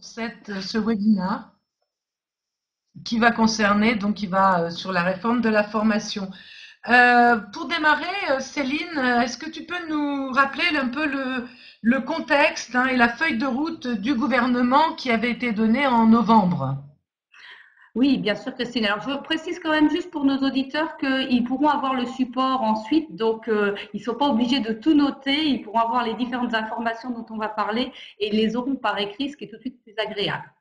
ce webinaire qui va concerner, donc qui va sur la réforme de la formation. Pour démarrer, Céline, est-ce que tu peux nous rappeler un peu le contexte et la feuille de route du gouvernement qui avait été donnée en novembre? Oui, bien sûr, Christine. Alors, je précise quand même juste pour nos auditeurs qu'ils pourront avoir le support ensuite, donc ils ne sont pas obligés de tout noter, ils pourront avoir les différentes informations dont on va parler et ils les auront par écrit, ce qui est tout de suite plus agréable.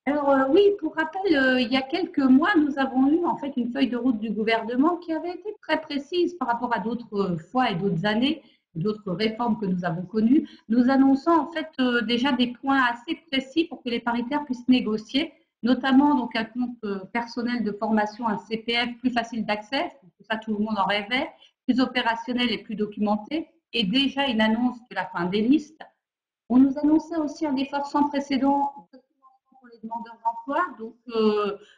Alors oui, pour rappel, il y a quelques mois, nous avons eu en fait une feuille de route du gouvernement qui avait été très précise par rapport à d'autres fois et d'autres années, d'autres réformes que nous avons connues, nous annonçant en fait déjà des points assez précis pour que les paritaires puissent négocier, notamment donc un compte personnel de formation, un CPF plus facile d'accès, ça tout le monde en rêvait, plus opérationnel et plus documenté, et déjà une annonce de la fin des listes. On nous annonçait aussi un effort sans précédent pour les demandeurs d'emploi. Donc,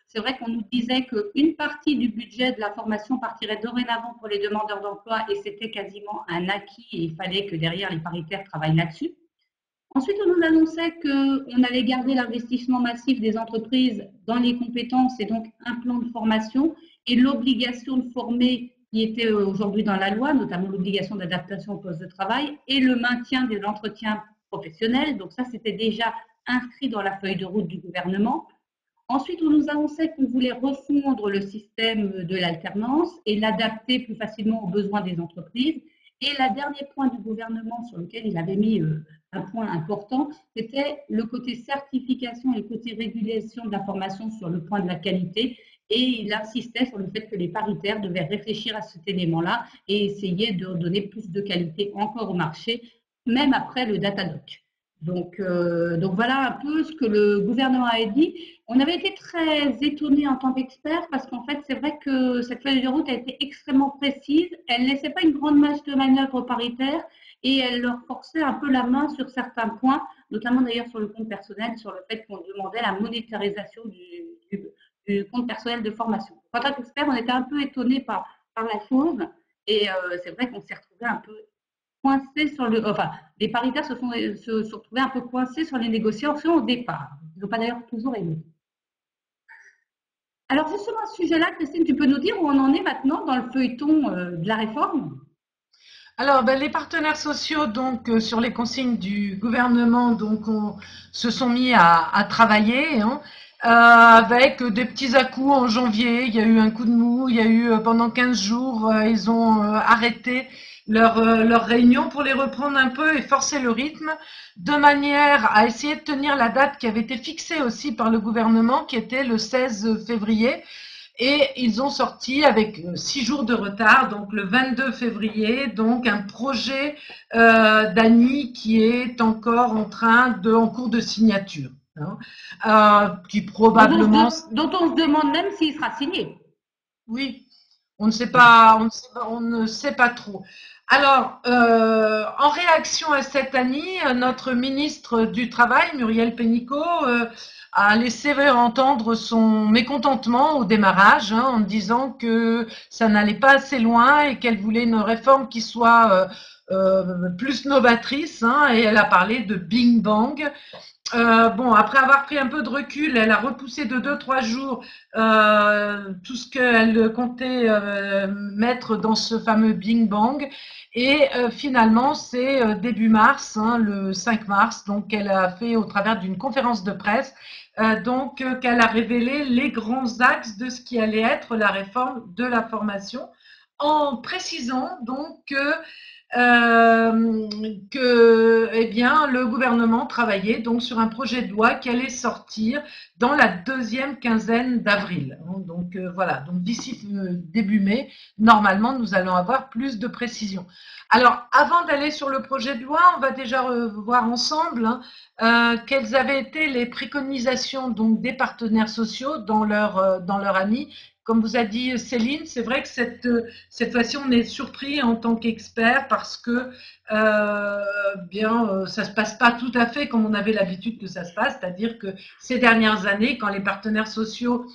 c'est vrai qu'on nous disait qu'une partie du budget de la formation partirait dorénavant pour les demandeurs d'emploi et c'était quasiment un acquis et il fallait que derrière les paritaires travaillent là-dessus. Ensuite, on nous annonçait qu'on allait garder l'investissement massif des entreprises dans les compétences et donc un plan de formation et l'obligation de former qui était aujourd'hui dans la loi, notamment l'obligation d'adaptation au poste de travail et le maintien de l'entretien professionnel. Donc ça, c'était déjà inscrit dans la feuille de route du gouvernement. Ensuite, on nous annonçait qu'on voulait refondre le système de l'alternance et l'adapter plus facilement aux besoins des entreprises. Et le dernier point du gouvernement sur lequel il avait mis un point important, c'était le côté certification et le côté régulation de la formation sur le point de la qualité. Et il insistait sur le fait que les paritaires devaient réfléchir à cet élément-là et essayer de donner plus de qualité encore au marché, même après le Datadoc. Donc voilà un peu ce que le gouvernement a dit. On avait été très étonnés en tant qu'experts parce qu'en fait, c'est vrai que cette feuille de route a été extrêmement précise. Elle ne laissait pas une grande marge de manœuvre paritaire et elle leur forçait un peu la main sur certains points, notamment d'ailleurs sur le compte personnel, sur le fait qu'on demandait la monétarisation du compte personnel de formation. En tant qu'experts, on était un peu étonnés par la chose et c'est vrai qu'on s'est retrouvé un peu coincés sur le. Enfin, les paritaires se sont retrouvés un peu coincés sur les négociations au départ. Ils n'ont pas d'ailleurs toujours aimé. Alors justement, à ce sujet-là, Christine, tu peux nous dire où on en est maintenant dans le feuilleton de la réforme? Alors, ben, les partenaires sociaux, donc, sur les consignes du gouvernement, se sont mis à travailler, avec des petits à-coups en janvier. Il y a eu un coup de mou, il y a eu pendant 15 jours, ils ont arrêté leur réunion pour les reprendre un peu et forcer le rythme, de manière à essayer de tenir la date qui avait été fixée aussi par le gouvernement, qui était le 16 février. Et ils ont sorti avec 6 jours de retard, donc le 22 février, donc un projet d'ANI qui est encore en cours de signature, qui probablement, Dont on se demande même s'il sera signé. oui, on ne sait pas, on ne sait pas trop. Alors, en réaction à cette ANI, notre ministre du Travail, Muriel Pénicaud, a laissé entendre son mécontentement au démarrage, en disant que ça n'allait pas assez loin et qu'elle voulait une réforme qui soit plus novatrice, et elle a parlé de Bing Bang. Bon, après avoir pris un peu de recul, elle a repoussé de 2, 3 jours tout ce qu'elle comptait mettre dans ce fameux Bing Bang. Et finalement, c'est début mars, le 5 mars, donc qu'elle a fait au travers d'une conférence de presse, qu'elle a révélé les grands axes de ce qui allait être la réforme de la formation, en précisant donc eh bien, le gouvernement travaillait donc sur un projet de loi qui allait sortir dans la deuxième quinzaine d'avril. Donc voilà, donc d'ici début mai, normalement, nous allons avoir plus de précisions. Alors, avant d'aller sur le projet de loi, on va déjà voir ensemble quelles avaient été les préconisations donc des partenaires sociaux dans leur ANI. Comme vous a dit Céline, c'est vrai que cette fois-ci, on est surpris en tant qu'expert parce que ça se passe pas tout à fait comme on avait l'habitude que ça se passe, c'est-à-dire que ces dernières années, quand les partenaires sociaux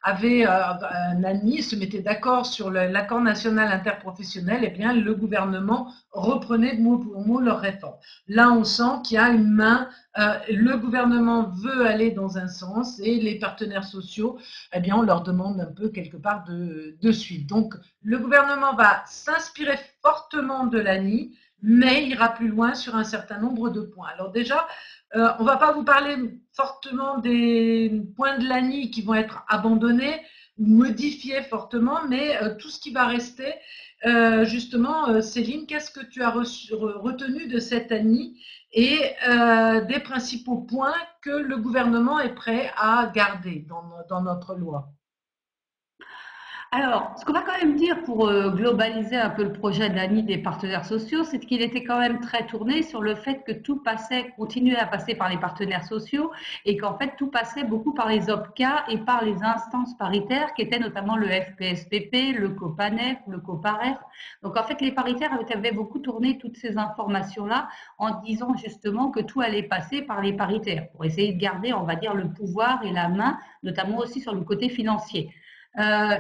avaient un ANI, se mettaient d'accord sur l'accord national interprofessionnel, eh bien le gouvernement reprenait de mot pour mot leur réforme. Là, on sent qu'il y a une main, le gouvernement veut aller dans un sens et les partenaires sociaux, eh bien on leur demande un peu quelque part de suivre. Donc le gouvernement va s'inspirer fortement de l'ANI, mais ira plus loin sur un certain nombre de points. Alors déjà, on ne va pas vous parler fortement des points de l'ANI qui vont être abandonnés ou modifiés fortement, mais tout ce qui va rester, justement, Céline, qu'est-ce que tu as retenu de cette ANI et des principaux points que le gouvernement est prêt à garder dans notre loi? Alors, ce qu'on va quand même dire pour globaliser un peu le projet d'ANI des partenaires sociaux, c'est qu'il était quand même très tourné sur le fait que tout passait, continuait à passer par les partenaires sociaux et qu'en fait tout passait beaucoup par les OPCA et par les instances paritaires qui étaient notamment le FPSPP, le COPANEF, le COPAREF. Donc en fait les paritaires avaient beaucoup tourné toutes ces informations-là en disant justement que tout allait passer par les paritaires pour essayer de garder, on va dire, le pouvoir et la main, notamment aussi sur le côté financier.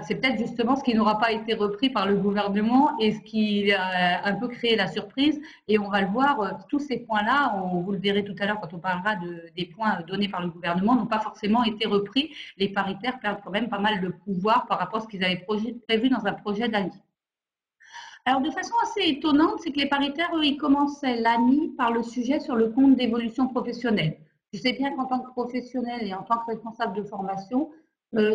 C'est peut-être justement ce qui n'aura pas été repris par le gouvernement et ce qui a un peu créé la surprise. Et on va le voir, tous ces points-là, vous le verrez tout à l'heure quand on parlera des points donnés par le gouvernement, n'ont pas forcément été repris. Les paritaires perdent quand même pas mal de pouvoir par rapport à ce qu'ils avaient prévu dans un projet d'ANI. Alors, de façon assez étonnante, c'est que les paritaires, eux, ils commençaient l'ANI par le sujet sur le compte d'évolution professionnelle. Je sais bien qu'en tant que professionnel et en tant que responsable de formation,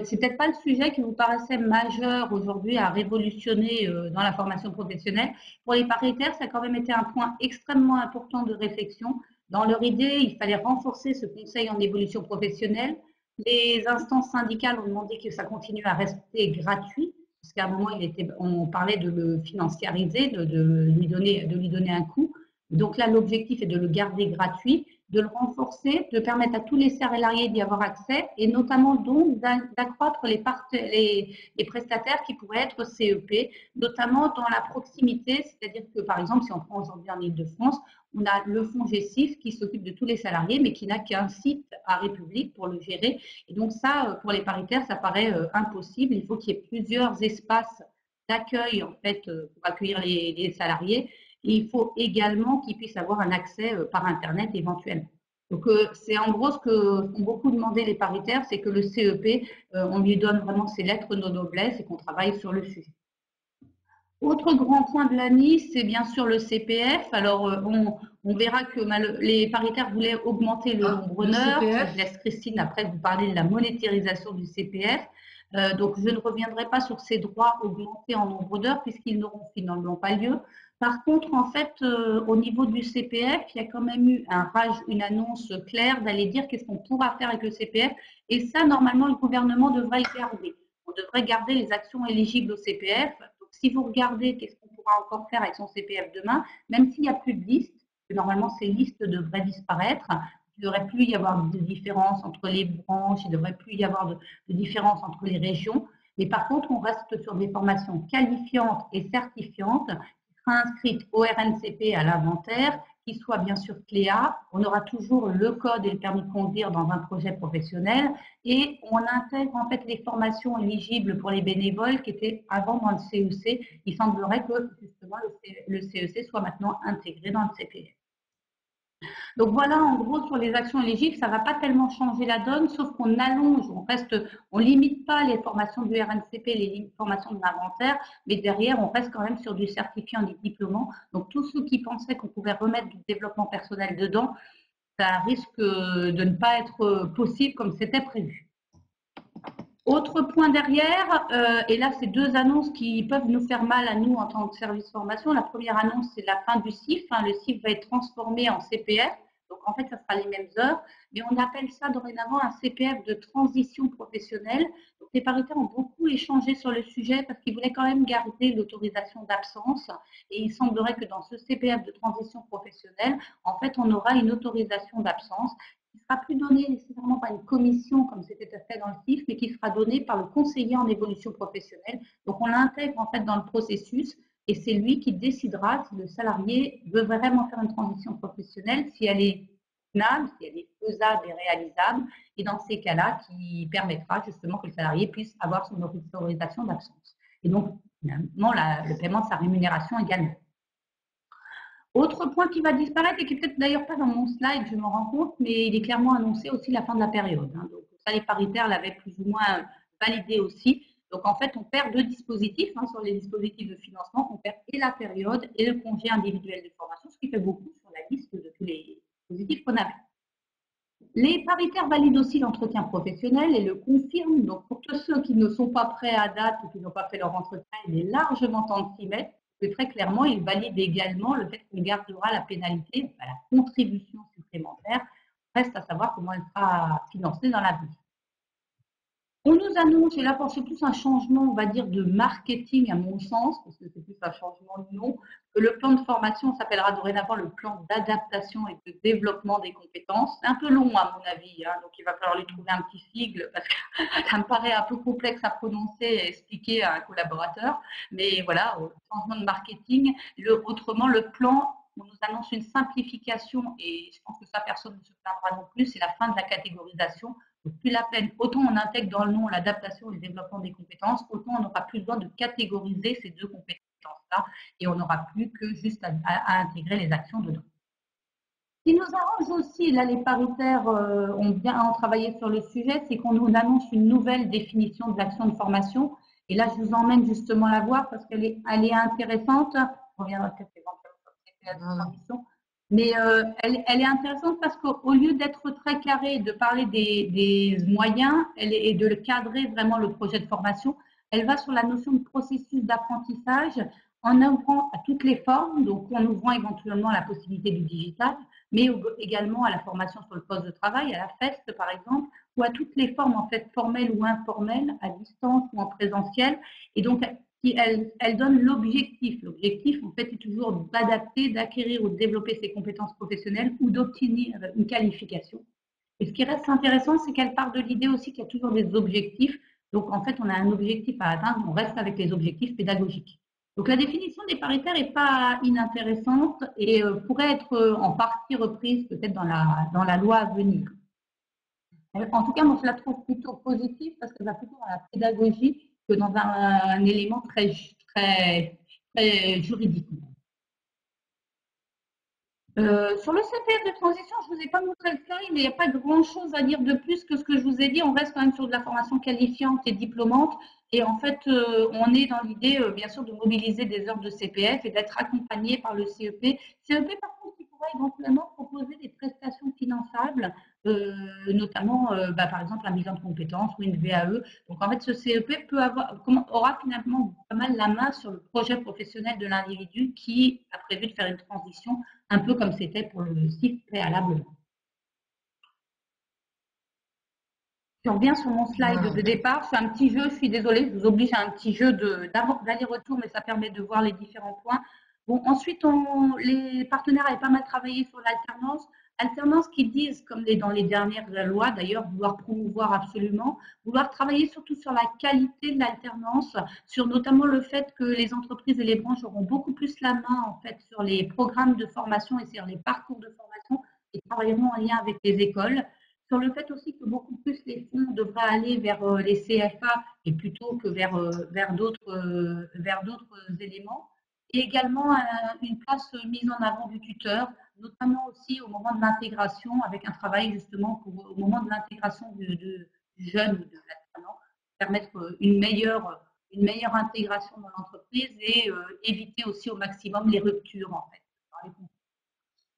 c'est peut-être pas le sujet qui vous paraissait majeur aujourd'hui à révolutionner dans la formation professionnelle. Pour les paritaires, ça a quand même été un point extrêmement important de réflexion. Dans leur idée, il fallait renforcer ce conseil en évolution professionnelle. Les instances syndicales ont demandé que ça continue à rester gratuit parce qu'à un moment, on parlait de le financiariser, de lui donner un coût. Donc là, l'objectif est de le garder gratuit, de le renforcer, de permettre à tous les salariés d'y avoir accès et notamment donc d'accroître les prestataires qui pourraient être CEP, notamment dans la proximité, c'est-à-dire que par exemple, si on prend aujourd'hui en Ile-de-France, on a le fonds GESIF qui s'occupe de tous les salariés, mais qui n'a qu'un site à République pour le gérer. Et donc ça, pour les paritaires, ça paraît impossible. Il faut qu'il y ait plusieurs espaces d'accueil en fait pour accueillir les salariés. Et il faut également qu'ils puissent avoir un accès par Internet éventuellement. Donc c'est en gros ce que ont beaucoup demandé les paritaires, c'est que le CEP, on lui donne vraiment ses lettres de noblesse et qu'on travaille sur le sujet. Autre grand point de l'ANI, c'est bien sûr le CPF. Alors, on verra que les paritaires voulaient augmenter le Ah, nombre le d'heures. Je CPF? laisse Christine après vous parler de la monétarisation du CPF. Donc, je ne reviendrai pas sur ces droits augmentés en nombre d'heures puisqu'ils n'auront finalement pas lieu. Par contre, en fait, au niveau du CPF, il y a quand même eu une annonce claire d'aller dire qu'est-ce qu'on pourra faire avec le CPF. Et ça, normalement, le gouvernement devrait le garder. On devrait garder les actions éligibles au CPF. Si vous regardez qu'est-ce qu'on pourra encore faire avec son CPF demain, même s'il n'y a plus de liste, normalement ces listes devraient disparaître, il ne devrait plus y avoir de différence entre les branches, il ne devrait plus y avoir de différence entre les régions. Mais par contre, on reste sur des formations qualifiantes et certifiantes qui sera inscrites au RNCP à l'inventaire, qui soit bien sûr CLEA. On aura toujours le code et le permis de conduire dans un projet professionnel et on intègre en fait les formations éligibles pour les bénévoles qui étaient avant dans le CEC. Il semblerait que justement le CEC soit maintenant intégré dans le CPF. Donc voilà, en gros, sur les actions éligibles, ça ne va pas tellement changer la donne, sauf qu'on allonge, on limite pas les formations du RNCP, les formations de l'inventaire, mais derrière, on reste quand même sur du certifiant et du diplômant. Donc tous ceux qui pensaient qu'on pouvait remettre du développement personnel dedans, ça risque de ne pas être possible comme c'était prévu. Autre point derrière, et là c'est deux annonces qui peuvent nous faire mal à nous en tant que service formation. La première annonce, c'est la fin du CIF. Le CIF va être transformé en CPF. Donc en fait, ça sera les mêmes heures, mais on appelle ça dorénavant un CPF de transition professionnelle. Donc les paritaires ont beaucoup échangé sur le sujet parce qu'ils voulaient quand même garder l'autorisation d'absence. Et il semblerait que dans ce CPF de transition professionnelle, en fait, on aura une autorisation d'absence qui ne sera plus donnée nécessairement par une commission comme c'était fait dans le CIF, mais qui sera donnée par le conseiller en évolution professionnelle. Donc on l'intègre en fait dans le processus. et c'est lui qui décidera si le salarié veut vraiment faire une transition professionnelle, si elle est tenable, si elle est faisable et réalisable, et dans ces cas-là, qui permettra justement que le salarié puisse avoir son autorisation d'absence. Et donc, finalement, le paiement de sa rémunération également. Autre point qui va disparaître et qui n'est peut-être d'ailleurs pas dans mon slide, je me rends compte, mais il est clairement annoncé aussi la fin de la période. Donc ça, les paritaires l'avaient plus ou moins validé aussi. Donc en fait, on perd deux dispositifs sur les dispositifs de financement. On perd et la période et le congé individuel de formation, ce qui fait beaucoup sur la liste de tous les dispositifs qu'on avait. Les paritaires valident aussi l'entretien professionnel et le confirment. Donc, pour tous ceux qui ne sont pas prêts à date ou qui n'ont pas fait leur entretien, il est largement temps de s'y mettre. Et très clairement, ils valident également le fait qu'il gardera la pénalité, la contribution supplémentaire. Reste à savoir comment elle sera financée dans l'avenir. On nous annonce, et là c'est plus un changement, on va dire, de marketing à mon sens, parce que c'est plus un changement de nom, que le plan de formation s'appellera dorénavant le plan d'adaptation et de développement des compétences. C'est un peu long à mon avis, donc il va falloir lui trouver un petit sigle, parce que ça me paraît un peu complexe à prononcer et expliquer à un collaborateur. Mais voilà, changement de marketing. Autrement, le plan, on nous annonce une simplification, et je pense que ça, personne ne se plaindra non plus, c'est la fin de la catégorisation. Donc, plus la peine, autant on intègre dans le nom l'adaptation et le développement des compétences, autant on n'aura plus besoin de catégoriser ces deux compétences-là et on n'aura plus que juste à intégrer les actions dedans. Ce qui nous arrange aussi, là les paritaires ont bien travaillé sur le sujet, c'est qu'on nous annonce une nouvelle définition de l'action de formation. Et là, je vous emmène justement la voir parce qu'elle est intéressante. On reviendra peut-être éventuellement sur la transition. Mais elle est intéressante parce qu'au lieu d'être très carré, de parler des moyens et de cadrer vraiment le projet de formation, elle va sur la notion de processus d'apprentissage en ouvrant à toutes les formes, donc en ouvrant éventuellement la possibilité du digital, mais également à la formation sur le poste de travail, à la FEST par exemple, ou à toutes les formes en fait formelles ou informelles, à distance ou en présentiel. Et donc elle donne l'objectif. L'objectif, en fait, est toujours d'adapter, d'acquérir ou de développer ses compétences professionnelles ou d'obtenir une qualification. Et ce qui reste intéressant, c'est qu'elle part de l'idée aussi qu'il y a toujours des objectifs. Donc, en fait, on a un objectif à atteindre, on reste avec les objectifs pédagogiques. Donc, la définition des paritaires n'est pas inintéressante et pourrait être en partie reprise peut-être dans la loi à venir. En tout cas, moi, je la trouve plutôt positive parce qu'elle va plutôt dans la pédagogie que dans un élément très juridique. Sur le CPF de transition, je ne vous ai pas montré le slide, mais il n'y a pas grand-chose à dire de plus que ce que je vous ai dit. On reste quand même sur de la formation qualifiante et diplômante. Et en fait, on est dans l'idée, bien sûr, de mobiliser des heures de CPF et d'être accompagné par le CEP. CEP, par contre, qui pourra éventuellement proposer des prestations finançables, notamment, par exemple, un bilan de compétences ou une VAE. Donc, en fait, ce CEP aura finalement pas mal la main sur le projet professionnel de l'individu qui a prévu de faire une transition, un peu comme c'était pour le site préalablement. Je reviens sur mon slide de départ. C'est un petit jeu, je suis désolée, je vous oblige à un petit jeu d'aller-retour, mais ça permet de voir les différents points. Bon, ensuite, les partenaires avaient pas mal travaillé sur l'alternance. Alternance qui disent, comme dans les dernières lois d'ailleurs, vouloir promouvoir absolument, vouloir travailler surtout sur la qualité de l'alternance, sur notamment le fait que les entreprises et les branches auront beaucoup plus la main en fait sur les programmes de formation et sur les parcours de formation et travailleront en lien avec les écoles. Sur le fait aussi que beaucoup plus les fonds devraient aller vers les CFA et plutôt que vers d'autres éléments. Et également une place mise en avant du tuteur, notamment aussi au moment de l'intégration, avec un travail justement au moment de l'intégration du jeune ou de l'alternant, permettre une meilleure intégration dans l'entreprise et éviter aussi au maximum les ruptures en fait.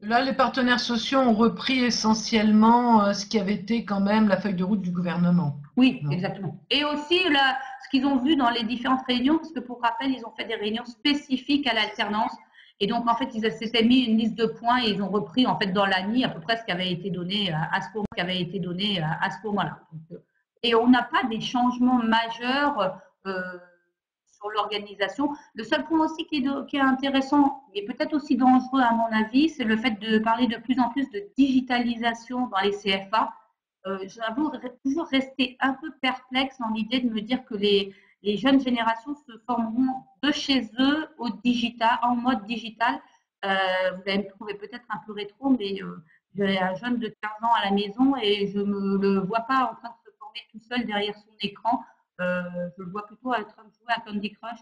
Là, les partenaires sociaux ont repris essentiellement ce qui avait été quand même la feuille de route du gouvernement. Oui, exactement. Et aussi ce qu'ils ont vu dans les différentes réunions, parce que pour rappel, ils ont fait des réunions spécifiques à l'alternance. Et donc, en fait, ils s'étaient mis une liste de points et ils ont repris, en fait, dans l'ANI, à peu près ce qui avait été donné à ce moment-là. Et on n'a pas des changements majeurs sur l'organisation. Le seul point aussi qui est intéressant, et peut-être aussi dangereux à mon avis, c'est le fait de parler de plus en plus de digitalisation dans les CFA. J'avoue toujours rester un peu perplexe dans l'idée de me dire que les les jeunes générations se formeront de chez eux au digital, en mode digital. Vous allez me trouver peut-être un peu rétro, mais j'ai un jeune de 15 ans à la maison et je ne me le vois pas en train de se former tout seul derrière son écran. Je le vois plutôt en train de jouer à Candy Crush.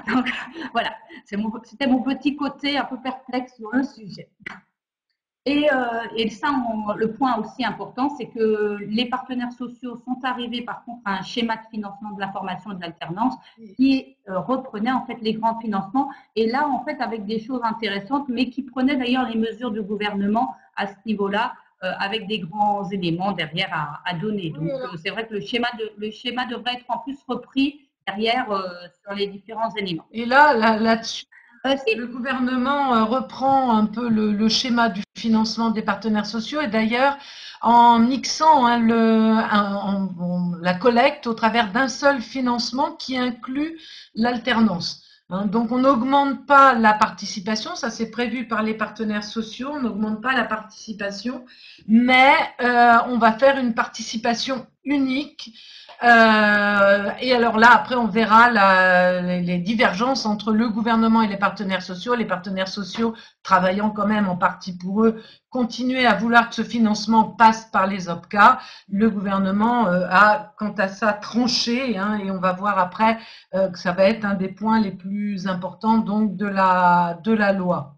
Donc voilà, c'était mon petit côté un peu perplexe sur le sujet. Et ça, le point aussi important, c'est que les partenaires sociaux sont arrivés par contre à un schéma de financement de la formation et de l'alternance qui reprenait en fait les grands financements et là en fait avec des choses intéressantes, mais qui prenait d'ailleurs les mesures du gouvernement à ce niveau-là avec des grands éléments derrière à donner. Donc c'est vrai que le schéma devrait être en plus repris derrière sur les différents éléments. Et là-dessus, le gouvernement reprend un peu le schéma du financement des partenaires sociaux et d'ailleurs en mixant la collecte au travers d'un seul financement qui inclut l'alternance. Donc on n'augmente pas la participation, ça c'est prévu par les partenaires sociaux, on n'augmente pas la participation, mais on va faire une participation unique. Et alors là, après, on verra les divergences entre le gouvernement et les partenaires sociaux travaillant quand même en partie pour eux, continuer à vouloir que ce financement passe par les OPCA. Le gouvernement a, quant à ça, tranché, et on va voir après que ça va être un des points les plus importants donc de la loi.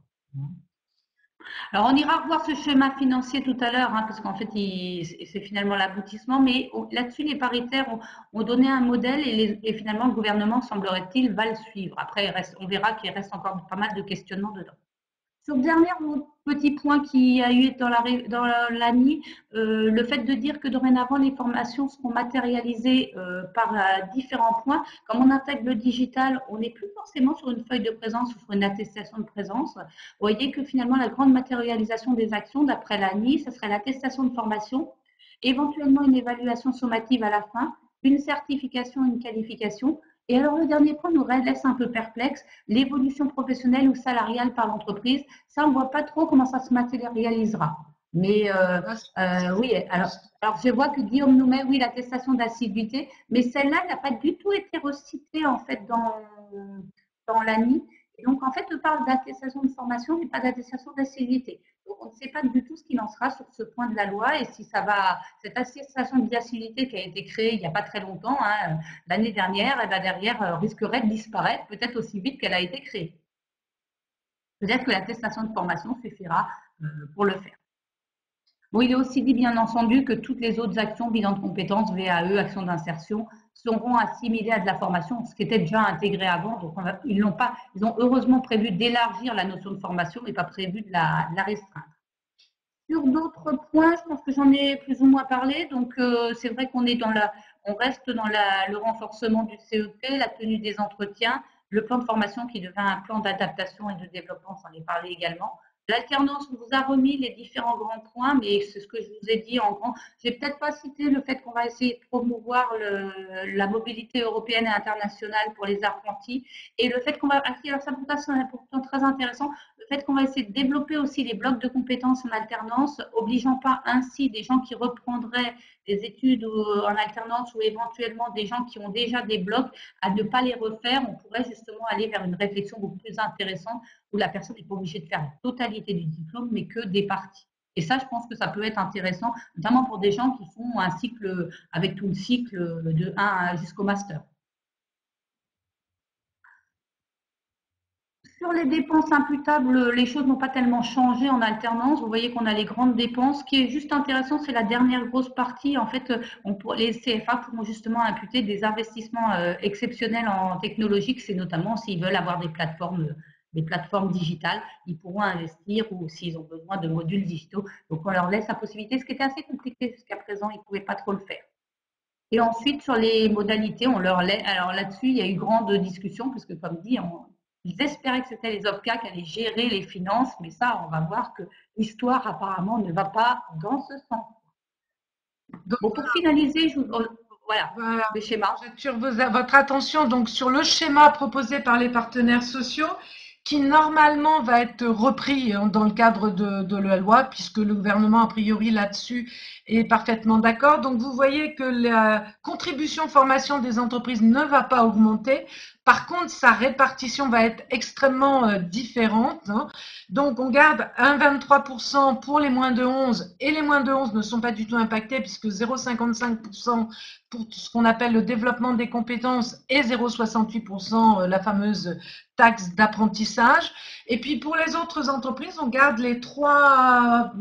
Alors, on ira revoir ce schéma financier tout à l'heure, parce qu'en fait, c'est finalement l'aboutissement. Mais là-dessus, les paritaires ont donné un modèle et finalement, le gouvernement, semblerait-il, va le suivre. Après, on verra qu'il reste encore pas mal de questionnements dedans. Sur le dernier petit point qui a eu dans l'ANI, le fait de dire que dorénavant les formations seront matérialisées par différents points. Comme on intègre le digital, on n'est plus forcément sur une feuille de présence ou sur une attestation de présence. Vous voyez que finalement la grande matérialisation des actions, d'après l'ANI, ce serait l'attestation de formation, éventuellement une évaluation sommative à la fin, une certification, une qualification. Et alors, le dernier point nous laisse un peu perplexe, l'évolution professionnelle ou salariale par l'entreprise. Ça, on ne voit pas trop comment ça se matérialisera. Mais oui, alors je vois que Guillaume nous met, oui, l'attestation d'assiduité, mais celle-là n'a pas du tout été recitée en fait dans l'ANI. Et donc, en fait, on parle d'attestation de formation, mais pas d'attestation d'assiduité. Donc, on ne sait pas du tout ce qu'il en sera sur ce point de la loi et si ça va, cette attestation d'assiduité qui a été créée il n'y a pas très longtemps, l'année dernière, elle va derrière risquerait de disparaître, peut-être aussi vite qu'elle a été créée. Peut-être que l'attestation de formation suffira pour le faire. Bon, il est aussi dit, bien entendu, que toutes les autres actions, bilan de compétences, VAE, actions d'insertion, seront assimilées à de la formation, ce qui était déjà intégré avant. Donc, ils ont heureusement prévu d'élargir la notion de formation, mais pas prévu de la restreindre. Sur d'autres points, je pense que j'en ai plus ou moins parlé. Donc, c'est vrai qu'on reste dans le renforcement du CEP, la tenue des entretiens, le plan de formation qui devient un plan d'adaptation et de développement, on s'en est parlé également. L'alternance, on vous a remis les différents grands points, mais c'est ce que je vous ai dit en grand. Je n'ai peut-être pas cité le fait qu'on va essayer de promouvoir la mobilité européenne et internationale pour les apprentis et le fait qu'on va, alors ça c'est un important très intéressant, le fait qu'on va essayer de développer aussi les blocs de compétences en alternance, obligeant pas ainsi des gens qui reprendraient des études en alternance ou éventuellement des gens qui ont déjà des blocs à ne pas les refaire. On pourrait justement aller vers une réflexion beaucoup plus intéressante où la personne n'est pas obligée de faire la totalité du diplôme, mais que des parties. Et ça, je pense que ça peut être intéressant, notamment pour des gens qui font un cycle, avec tout le cycle de 1 jusqu'au master. Sur les dépenses imputables, les choses n'ont pas tellement changé en alternance. Vous voyez qu'on a les grandes dépenses. Ce qui est juste intéressant, c'est la dernière grosse partie. En fait, les CFA pourront justement imputer des investissements exceptionnels en technologie. C'est notamment s'ils veulent avoir des plateformes digitales, ils pourront investir ou s'ils ont besoin de modules digitaux. Donc, on leur laisse la possibilité, ce qui était assez compliqué jusqu'à présent, ils ne pouvaient pas trop le faire. Et ensuite, sur les modalités, on leur laisse. Alors là-dessus, il y a eu grande discussion, parce que comme dit, ils espéraient que c'était les OPCA qui allaient gérer les finances, mais ça, on va voir que l'histoire apparemment ne va pas dans ce sens. Donc, bon, pour finaliser, voilà, le schéma. J'attire votre attention donc sur le schéma proposé par les partenaires sociaux qui normalement va être repris dans le cadre de la loi, puisque le gouvernement, a priori, là-dessus, est parfaitement d'accord. Donc, vous voyez que la contribution formation des entreprises ne va pas augmenter. Par contre, sa répartition va être extrêmement différente, hein. Donc, on garde 1,23% pour les moins de 11 et les moins de 11 ne sont pas du tout impactés puisque 0,55% pour ce qu'on appelle le développement des compétences et 0,68% la fameuse taxe d'apprentissage. Et puis pour les autres entreprises, on garde les trois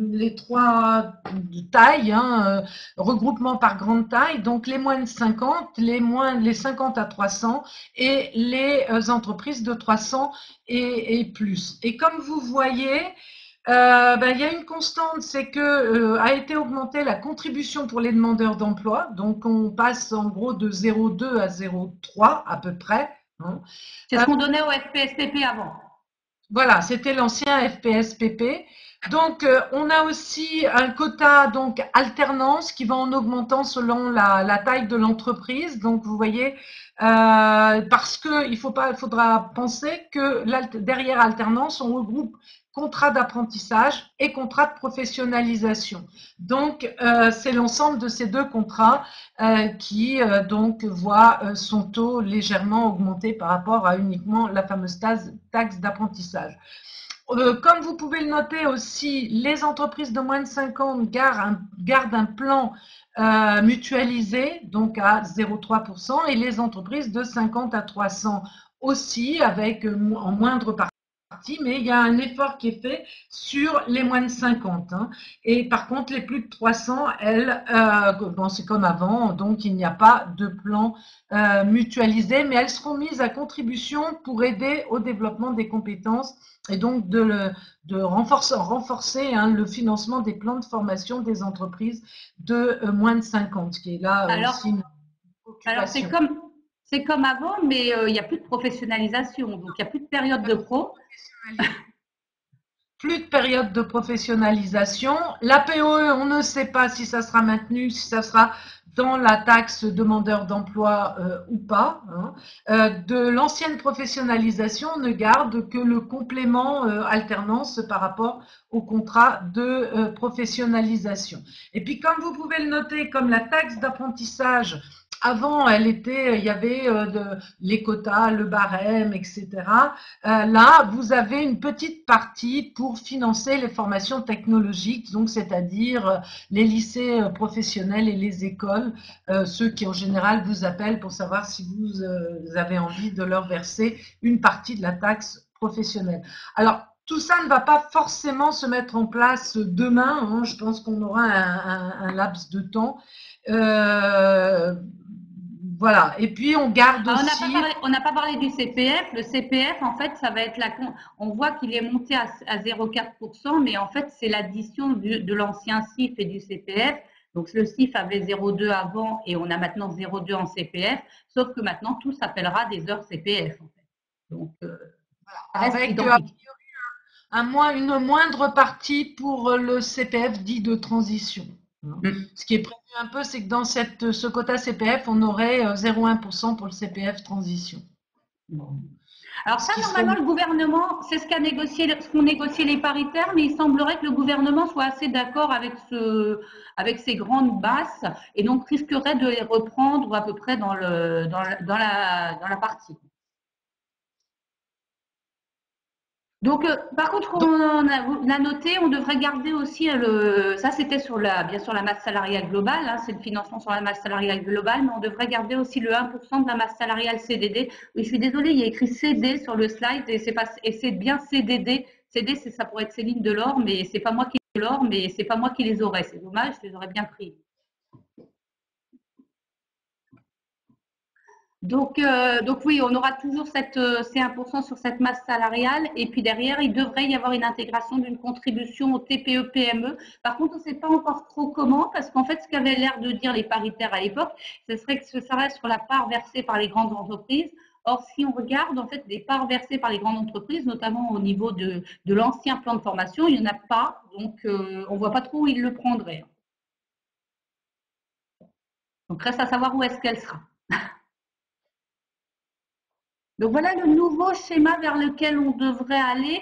tailles, hein, regroupement par grande taille, donc les moins de 50, les 50 à 300 et les entreprises de 300 et plus. Et comme vous voyez, il y a une constante, c'est que a été augmentée la contribution pour les demandeurs d'emploi. Donc, on passe en gros de 0,2 à 0,3 à peu près, hein. C'est ce qu'on donnait au FPSPP avant. Voilà, c'était l'ancien FPSPP. Donc, on a aussi un quota donc alternance qui va en augmentant selon la taille de l'entreprise. Donc, vous voyez, parce que il faudra penser que derrière alternance, on regroupe contrat d'apprentissage et contrat de professionnalisation. Donc, c'est l'ensemble de ces deux contrats qui donc voit son taux légèrement augmenter par rapport à uniquement la fameuse taxe d'apprentissage. Comme vous pouvez le noter aussi, les entreprises de moins de 50 gardent un plan mutualisé, donc à 0,3%, et les entreprises de 50 à 300 aussi, avec en moindre partie, mais il y a un effort qui est fait sur les moins de 50, hein. Et par contre, les plus de 300, elles, bon, c'est comme avant, donc il n'y a pas de plan mutualisé, mais elles seront mises à contribution pour aider au développement des compétences et donc de renforcer hein, le financement des plans de formation des entreprises de moins de 50, qui est là aussi une Alors occupation. c'est comme avant, mais il n'y a plus de professionnalisation, donc il n'y a plus de période de pro. Plus de période de professionnalisation. La POE, on ne sait pas si ça sera maintenu, si ça sera dans la taxe demandeur d'emploi ou pas, hein. De l'ancienne professionnalisation, on ne garde que le complément alternance par rapport au contrat de professionnalisation. Et puis, comme vous pouvez le noter, comme la taxe d'apprentissage, avant, il y avait les quotas, le barème, etc. Là, vous avez une petite partie pour financer les formations technologiques, donc c'est-à-dire les lycées professionnels et les écoles, ceux qui en général vous appellent pour savoir si vous avez envie de leur verser une partie de la taxe professionnelle. Alors, tout ça ne va pas forcément se mettre en place demain, hein. Je pense qu'on aura un laps de temps. Euh, voilà. Et puis, on garde aussi. On n'a pas parlé du CPF. Le CPF, en fait, ça va être on voit qu'il est monté à 0,4%, mais en fait, c'est l'addition de l'ancien CIF et du CPF. Donc, le CIF avait 0,2 avant et on a maintenant 0,2 en CPF, sauf que maintenant, tout s'appellera des heures CPF, en fait. Donc, voilà. Avec une moindre partie pour le CPF dit de transition. Ce qui est prévu un peu, c'est que dans ce quota CPF, on aurait 0,1% pour le CPF transition. Alors ça, normalement, le gouvernement, c'est ce qu'ont négocié les paritaires, mais il semblerait que le gouvernement soit assez d'accord avec ces grandes basses et donc risquerait de les reprendre à peu près dans la partie. Donc, par contre, on a noté, on devrait garder aussi ça c'était bien sûr la masse salariale globale, hein, c'est le financement sur la masse salariale globale, mais on devrait garder aussi le 1% de la masse salariale CDD. Oui, je suis désolée, il y a écrit CD sur le slide et c'est bien CDD. CD, ça pourrait être Céline Delors, mais c'est pas moi qui les aurais. C'est dommage, je les aurais bien pris. Donc oui, on aura toujours ces 1% sur cette masse salariale. Et puis derrière, il devrait y avoir une intégration d'une contribution au TPE-PME. Par contre, on ne sait pas encore trop comment, parce qu'en fait, ce qu'avaient l'air de dire les paritaires à l'époque, ce serait que ça reste sur la part versée par les grandes entreprises. Or, si on regarde, en fait, les parts versées par les grandes entreprises, notamment au niveau de l'ancien plan de formation, il n'y en a pas. Donc, on ne voit pas trop où ils le prendraient. Donc, reste à savoir où est-ce qu'elle sera. Donc voilà le nouveau schéma vers lequel on devrait aller.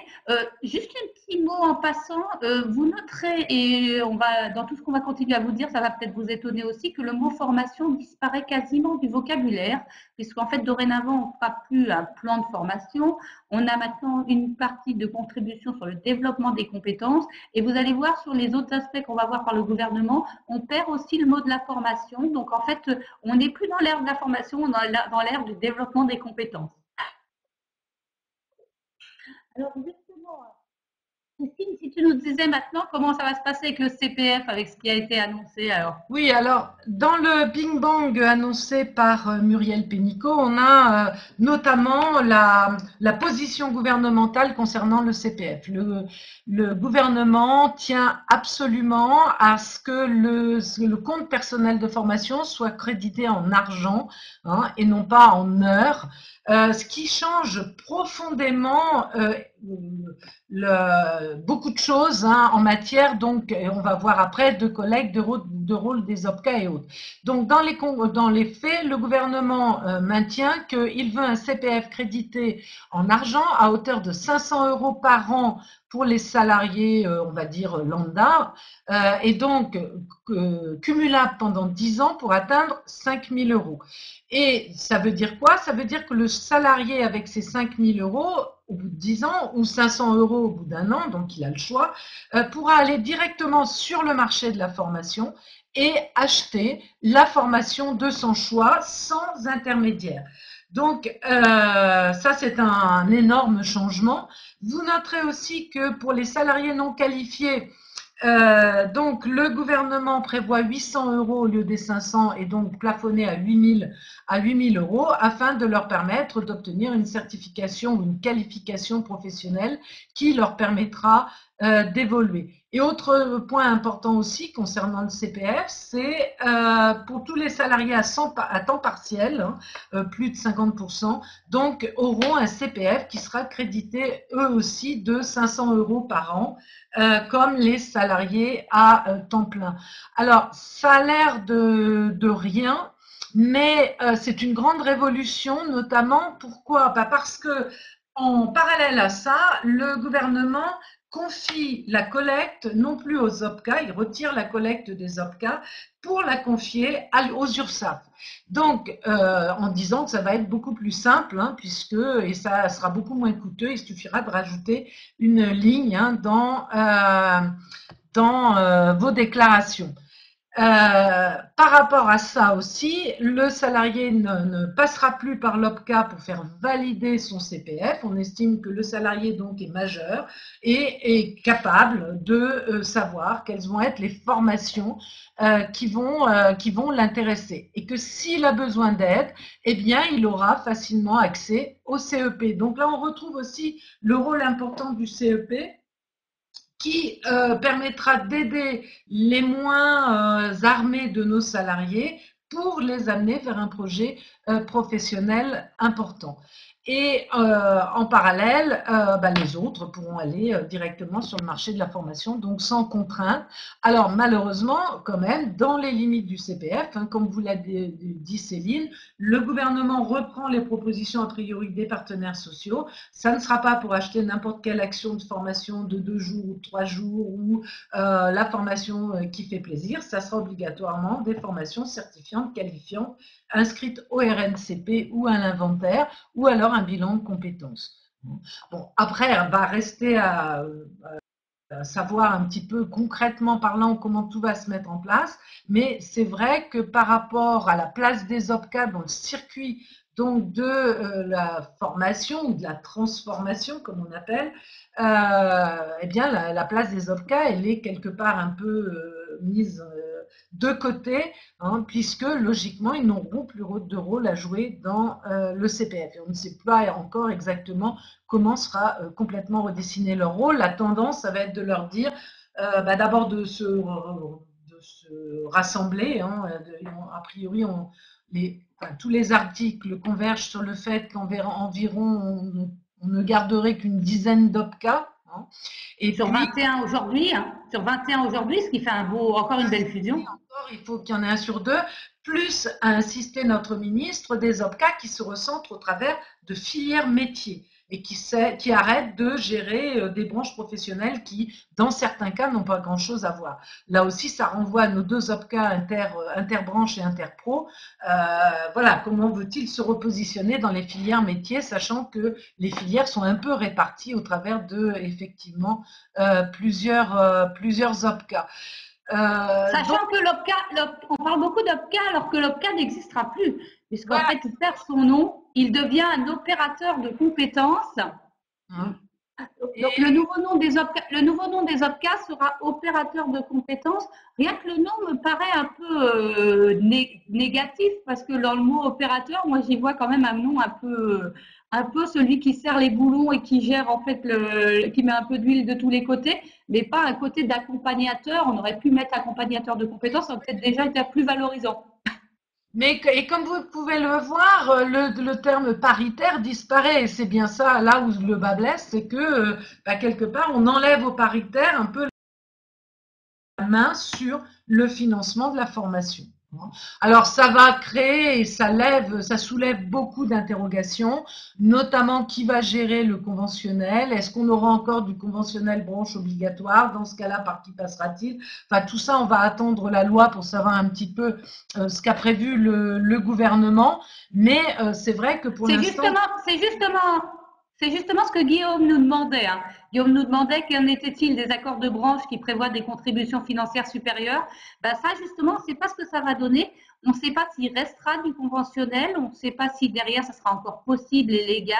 Juste un petit mot en passant, vous noterez, et on va, dans tout ce qu'on va continuer à vous dire, ça va peut-être vous étonner aussi, que le mot formation disparaît quasiment du vocabulaire, puisqu'en fait, dorénavant, on ne fera plus un plan de formation, on a maintenant une partie de contribution sur le développement des compétences, et vous allez voir sur les autres aspects qu'on va voir par le gouvernement, on perd aussi le mot de la formation. Donc en fait, on n'est plus dans l'ère de la formation, on est dans l'ère du développement des compétences. Alors justement, Christine, si tu nous disais maintenant comment ça va se passer avec le CPF, avec ce qui a été annoncé, alors. Oui, alors dans le Big Bang annoncé par Muriel Pénicaud, on a notamment la position gouvernementale concernant le CPF. Le gouvernement tient absolument à ce que le compte personnel de formation soit crédité en argent, hein, et non pas en heures, ce qui change profondément beaucoup de choses, hein, en matière, donc on va voir après, de collecte, de rôle des OPCA et autres. Donc dans les faits, le gouvernement maintient qu'il veut un CPF crédité en argent à hauteur de 500 euros par an pour les salariés, on va dire lambda, et donc cumulable pendant 10 ans pour atteindre 5 000 euros. Et ça veut dire quoi? Ça veut dire que le salarié avec ses 5 000 euros au bout de 10 ans ou 500 euros au bout d'un an, donc il a le choix, pourra aller directement sur le marché de la formation et acheter la formation de son choix sans intermédiaire. Donc ça, c'est un énorme changement. Vous noterez aussi que pour les salariés non qualifiés, donc le gouvernement prévoit 800 euros au lieu des 500 et donc plafonné à 8 000 euros afin de leur permettre d'obtenir une certification ou une qualification professionnelle qui leur permettra d'évoluer. Et autre point important aussi concernant le CPF, c'est pour tous les salariés à temps partiel, hein, plus de 50%, donc auront un CPF qui sera crédité eux aussi de 500 euros par an, comme les salariés à temps plein. Alors, ça a l'air de rien, mais c'est une grande révolution, notamment pourquoi? Parce que en parallèle à ça, le gouvernement confie la collecte non plus aux OPCA, il retire la collecte des OPCA pour la confier aux URSSAF. Donc, en disant que ça va être beaucoup plus simple, hein, et ça sera beaucoup moins coûteux, il suffira de rajouter une ligne, hein, dans vos déclarations. Par rapport à ça aussi, le salarié ne passera plus par l'OPCA pour faire valider son CPF. On estime que le salarié donc est majeur et est capable de savoir quelles vont être les formations qui vont l'intéresser. Et que s'il a besoin d'aide, eh bien, il aura facilement accès au CEP. Donc là, on retrouve aussi le rôle important du CEP qui permettra d'aider les moins armés de nos salariés pour les amener vers un projet professionnel important. Et en parallèle, les autres pourront aller directement sur le marché de la formation, donc sans contrainte. Alors malheureusement, quand même, dans les limites du CPF, hein, comme vous l'a dit Céline, le gouvernement reprend les propositions a priori des partenaires sociaux. Ça ne sera pas pour acheter n'importe quelle action de formation de 2 jours ou 3 jours ou la formation qui fait plaisir. Ça sera obligatoirement des formations certifiantes, qualifiantes, inscrites au RNCP ou à l'inventaire, ou alors un bilan de compétences. Bon, après, on va rester à savoir un petit peu concrètement parlant comment tout va se mettre en place, mais c'est vrai que par rapport à la place des OPCA dans le circuit donc de la formation ou de la transformation comme on appelle, eh bien la place des OPCA elle est quelque part un peu mise de côté, hein, puisque logiquement ils n'auront plus de rôle à jouer dans le CPF. Et on ne sait pas encore exactement comment sera complètement redessiné leur rôle. La tendance, ça va être de leur dire d'abord de se rassembler. Hein, a priori, tous les articles convergent sur le fait qu'environ on ne garderait qu'une dizaine d'OPCA. Et sur 21 aujourd'hui, ce qui fait encore une belle fusion. il faut qu'il y en ait un sur deux, plus a insisté notre ministre des OPCA qui se recentrent au travers de filières métiers et qui arrêtent de gérer des branches professionnelles qui, dans certains cas, n'ont pas grand-chose à voir. Là aussi, ça renvoie à nos deux OPCA interbranches et interpro. Voilà, comment veut-il se repositionner dans les filières métiers, sachant que les filières sont un peu réparties au travers de, effectivement, plusieurs OPCA. Sachant que on parle beaucoup d'OPCA alors que l'OPCA n'existera plus, puisqu'en voilà. fait, il perd son nom, il devient un opérateur de compétences. Donc, le nouveau nom des OPCA sera opérateur de compétences. Rien que le nom me paraît un peu négatif, parce que dans le mot opérateur, moi, j'y vois quand même un nom un peu celui qui serre les boulons et qui gère, en fait, qui met un peu d'huile de tous les côtés, mais pas un côté d'accompagnateur. On aurait pu mettre accompagnateur de compétences, ça aurait peut-être déjà été plus valorisant. Et comme vous pouvez le voir, le terme paritaire disparaît. Et c'est bien ça, là où le bas blesse, c'est que quelque part, on enlève au paritaire un peu la main sur le financement de la formation. Alors ça va créer et ça soulève beaucoup d'interrogations, notamment qui va gérer le conventionnel, est-ce qu'on aura encore du conventionnel branche obligatoire, dans ce cas-là par qui passera-t-il? Enfin tout ça, on va attendre la loi pour savoir un petit peu ce qu'a prévu le gouvernement, mais c'est vrai que pour l'instant… C'est justement ce que Guillaume nous demandait. Hein. Guillaume nous demandait qu'en était-il des accords de branche qui prévoient des contributions financières supérieures. Ben ça, justement, on ne sait pas ce que ça va donner. On ne sait pas s'il restera du conventionnel. On ne sait pas si derrière, ça sera encore possible et légal.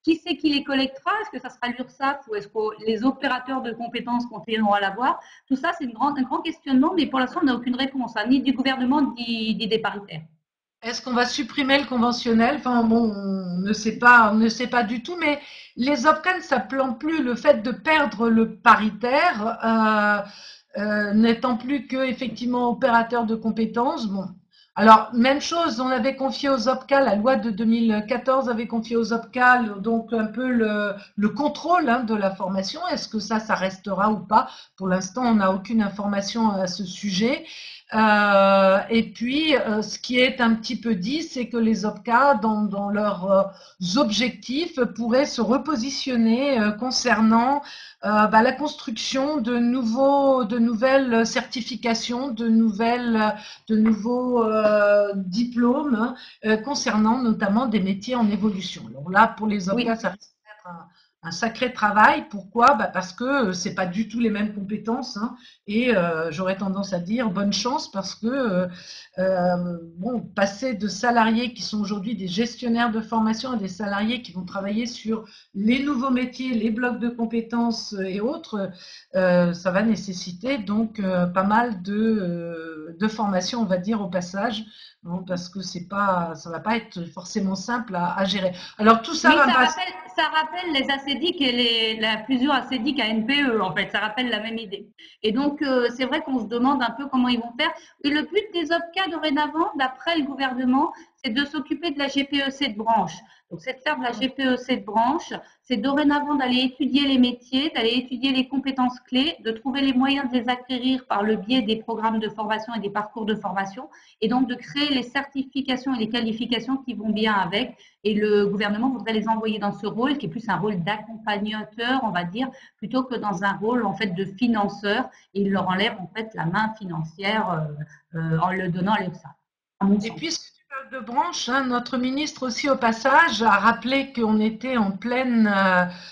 Qui c'est qui les collectera? Est-ce que ça sera l'URSSAF ou est-ce que les opérateurs de compétences continueront à l'avoir? Tout ça, c'est un grand questionnement, mais pour l'instant, on n'a aucune réponse, hein, ni du gouvernement, ni des paritaires. Est-ce qu'on va supprimer le conventionnel? Enfin bon, on ne sait pas du tout, mais les OPCA ne s'appelant plus le fait de perdre le paritaire, n'étant plus que effectivement opérateur de compétences. Bon, alors même chose, on avait confié aux OPCA, la loi de 2014 avait confié aux OPCA donc un peu le contrôle de la formation. Est-ce que ça restera ou pas? Pour l'instant, on n'a aucune information à ce sujet. Et puis, ce qui est un petit peu dit, c'est que les OPCA, dans leurs objectifs, pourraient se repositionner concernant la construction de nouvelles certifications, de nouveaux diplômes concernant notamment des métiers en évolution. Alors là, pour les OPCA, ça risque d'être un sacré travail. Pourquoi? Parce que c'est pas du tout les mêmes compétences, hein, et j'aurais tendance à dire bonne chance parce que passer de salariés qui sont aujourd'hui des gestionnaires de formation à des salariés qui vont travailler sur les nouveaux métiers, les blocs de compétences et autres, ça va nécessiter donc pas mal de formation, on va dire au passage. Non, parce que ça va pas être forcément simple à gérer. Alors tout ça Oui, va ça rappelle les ACDIC et la fusion ACDIC à NPE, en fait. Ça rappelle la même idée. Et donc, c'est vrai qu'on se demande un peu comment ils vont faire. Et le but des OPCA dorénavant, d'après le gouvernement, c'est de s'occuper de la GPEC de branche. Donc, c'est de faire de la GPEC de branche. C'est dorénavant d'aller étudier les métiers, d'aller étudier les compétences clés, de trouver les moyens de les acquérir par le biais des programmes de formation et des parcours de formation, et donc de créer les certifications et les qualifications qui vont bien avec. Et le gouvernement voudrait les envoyer dans ce rôle qui est plus un rôle d'accompagnateur, on va dire, plutôt que dans un rôle en fait de financeur. Et il leur enlève en fait la main financière en le donnant à l'URSSAF. Et puisque tu parles de branche, hein, notre ministre aussi au passage a rappelé qu'on était en pleine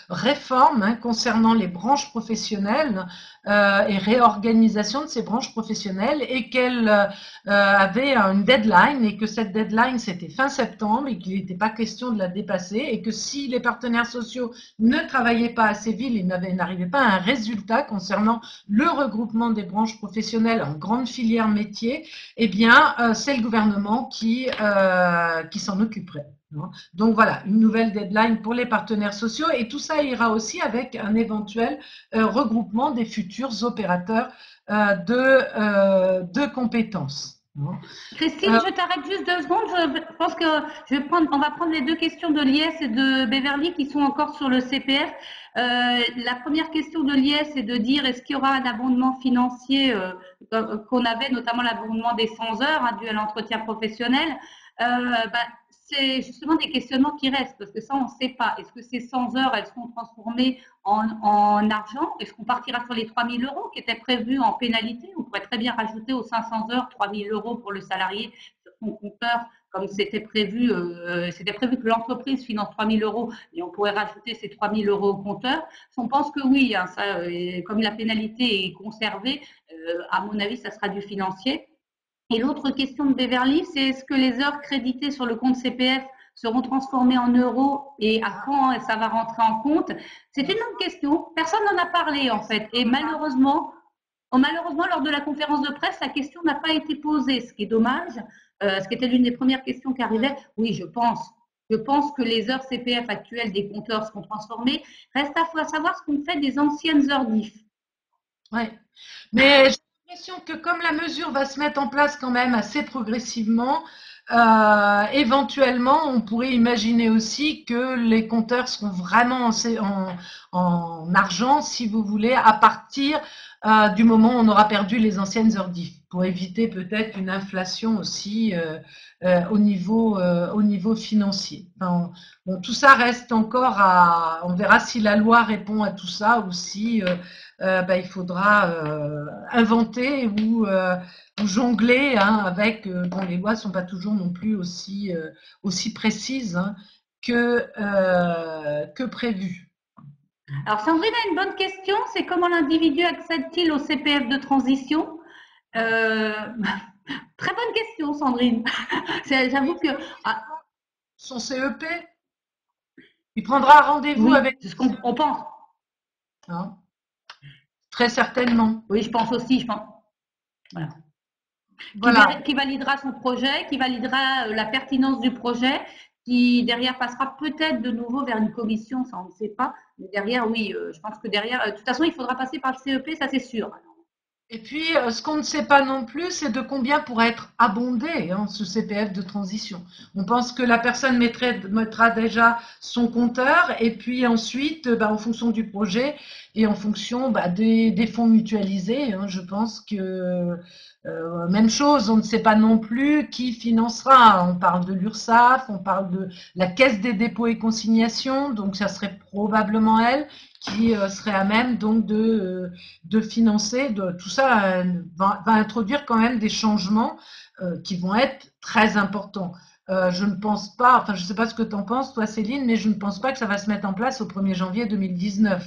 réforme concernant les branches professionnelles et réorganisation de ces branches professionnelles et qu'elle avait une deadline et que cette deadline c'était fin septembre et qu'il n'était pas question de la dépasser et que si les partenaires sociaux ne travaillaient pas assez vite et n'arrivaient pas à un résultat concernant le regroupement des branches professionnelles en grandes filières métiers, eh bien c'est le gouvernement qui s'en occuperait. Donc voilà, une nouvelle deadline pour les partenaires sociaux et tout ça ira aussi avec un éventuel regroupement des futurs opérateurs de compétences. Christine, Euh, je t'arrête juste 2 secondes. Je pense que on va prendre les 2 questions de Liès et de Beverly qui sont encore sur le CPF. La première question de Liès est de dire est-ce qu'il y aura un abondement financier qu'on avait, notamment l'abondement des 100 heures dû à l'entretien professionnel. Bah, c'est justement des questionnements qui restent parce que ça, on ne sait pas. Est-ce que ces 100 heures, elles seront transformées en argent? Est-ce qu'on partira sur les 3 000 € qui étaient prévus en pénalité? On pourrait très bien rajouter aux 500 heures 3 000 € pour le salarié sur son compteur, comme c'était prévu. C'était prévu que l'entreprise finance 3 000 € et on pourrait rajouter ces 3 000 € au compteur. On pense que oui, ça, comme la pénalité est conservée, à mon avis, ça sera du financier. Et l'autre question de Beverly, c'est est-ce que les heures créditées sur le compte CPF seront transformées en euros et à quand ça va rentrer en compte? C'est une longue question. Personne n'en a parlé en fait. Et malheureusement, lors de la conférence de presse, la question n'a pas été posée, ce qui est dommage, ce qui était l'une des premières questions qui arrivait. Oui, je pense. Je pense que les heures CPF actuelles des compteurs seront transformées. Reste à savoir ce qu'on fait des anciennes heures DIF. ouais. Mais j'ai l'impression que comme la mesure va se mettre en place quand même assez progressivement, éventuellement, on pourrait imaginer aussi que les compteurs seront vraiment en argent, si vous voulez, à partir du moment où on aura perdu les anciennes heures diff, pour éviter peut-être une inflation aussi au niveau financier. Enfin, bon, tout ça reste encore à. On verra si la loi répond à tout ça ou si il faudra inventer ou jongler avec. Bon, les lois ne sont pas toujours non plus aussi précises que prévu. Alors, Sandrine a une bonne question, c'est comment l'individu accède-t-il au CPF de transition? Euh, Très bonne question, Sandrine. J'avoue que Son CEP, il prendra rendez-vous oui, avec c'est ce qu'on pense. hein, très certainement. Oui, je pense aussi, je pense. Voilà. Voilà. Qui validera son projet, qui validera la pertinence du projet, qui derrière passera peut-être de nouveau vers une commission, ça on ne sait pas. Mais derrière, oui, je pense que derrière, de toute façon, il faudra passer par le CEP, ça c'est sûr. Et puis, ce qu'on ne sait pas non plus, c'est de combien pourrait être abondé ce CPF de transition. On pense que la personne mettra déjà son compteur et puis ensuite, en fonction du projet et en fonction des fonds mutualisés, je pense que même chose, on ne sait pas non plus qui financera. On parle de l'URSSAF, on parle de la Caisse des dépôts et consignations, donc ça serait probablement elle qui serait à même donc de financer. Tout ça va introduire quand même des changements qui vont être très importants. Je ne pense pas, enfin je ne sais pas ce que tu en penses toi Céline, mais je ne pense pas que ça va se mettre en place au 1er janvier 2019.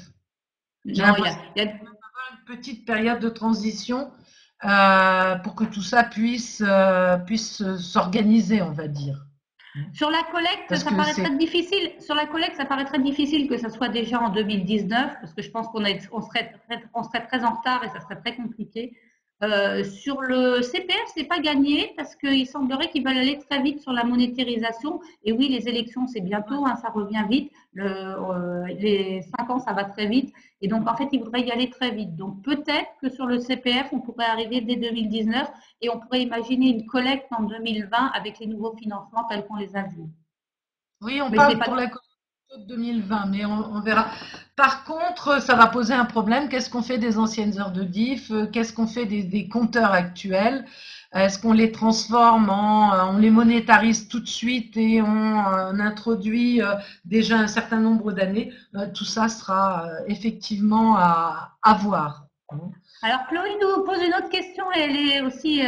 J'ai Non, l'impression il y a une petite période de transition pour que tout ça puisse s'organiser, on va dire. Sur la collecte, Parce ça que paraît c'est très difficile. Sur la collecte, ça paraît très difficile que ça soit déjà en 2019, parce que je pense on serait très en retard et ça serait très compliqué. Sur le CPF, c'est pas gagné parce qu'il semblerait qu'ils veulent aller très vite sur la monétarisation. Et oui, les élections, c'est bientôt, ça revient vite. Les 5 ans, ça va très vite. Et donc, en fait, ils voudraient y aller très vite. Donc, peut-être que sur le CPF, on pourrait arriver dès 2019 et on pourrait imaginer une collecte en 2020 avec les nouveaux financements tels qu'on les a vus. oui, on Mais c'est parle pas. pour la Constitution de 2020, mais on verra. Par contre, ça va poser un problème. Qu'est-ce qu'on fait des anciennes heures de diff? Qu'est-ce qu'on fait des compteurs actuels? Est-ce qu'on les transforme on les monétarise tout de suite et on introduit déjà un certain nombre d'années? Tout ça sera effectivement à voir. Alors, Chloé nous pose une autre question et elle est aussi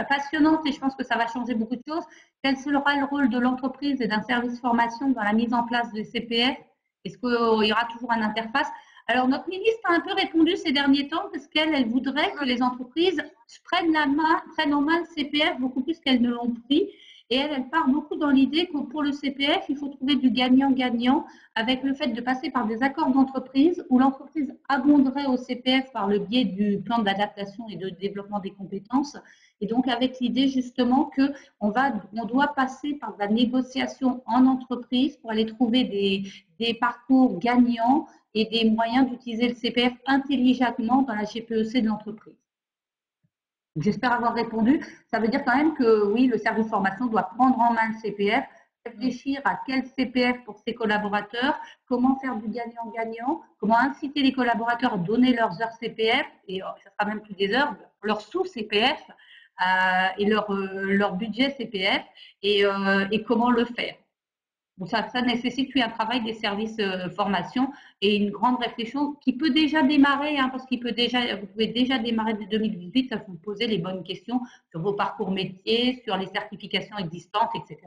passionnante et je pense que ça va changer beaucoup de choses. Quel sera le rôle de l'entreprise et d'un service formation dans la mise en place du CPF? Est-ce qu'il y aura toujours une interface? Alors, notre ministre a un peu répondu ces derniers temps parce elle voudrait que les entreprises prennent en main le CPF beaucoup plus qu'elles ne l'ont pris. Et elle part beaucoup dans l'idée que pour le CPF, il faut trouver du gagnant-gagnant avec le fait de passer par des accords d'entreprise où l'entreprise abonderait au CPF par le biais du plan d'adaptation et de développement des compétences. Et donc avec l'idée justement qu'on doit passer par la négociation en entreprise pour aller trouver des parcours gagnants et des moyens d'utiliser le CPF intelligemment dans la GPEC de l'entreprise. J'espère avoir répondu. Ça veut dire quand même que oui, le service formation doit prendre en main le CPF, réfléchir à quel CPF pour ses collaborateurs, comment faire du gagnant-gagnant, comment inciter les collaborateurs à donner leurs heures CPF, et ça sera même plus des heures, leurs sous-CPF et leur budget CPF, et comment le faire. Donc ça nécessite oui, un travail des services formation et une grande réflexion qui peut déjà démarrer, hein, parce vous pouvez déjà démarrer dès 2018 à vous poser les bonnes questions sur vos parcours métiers, sur les certifications existantes, etc.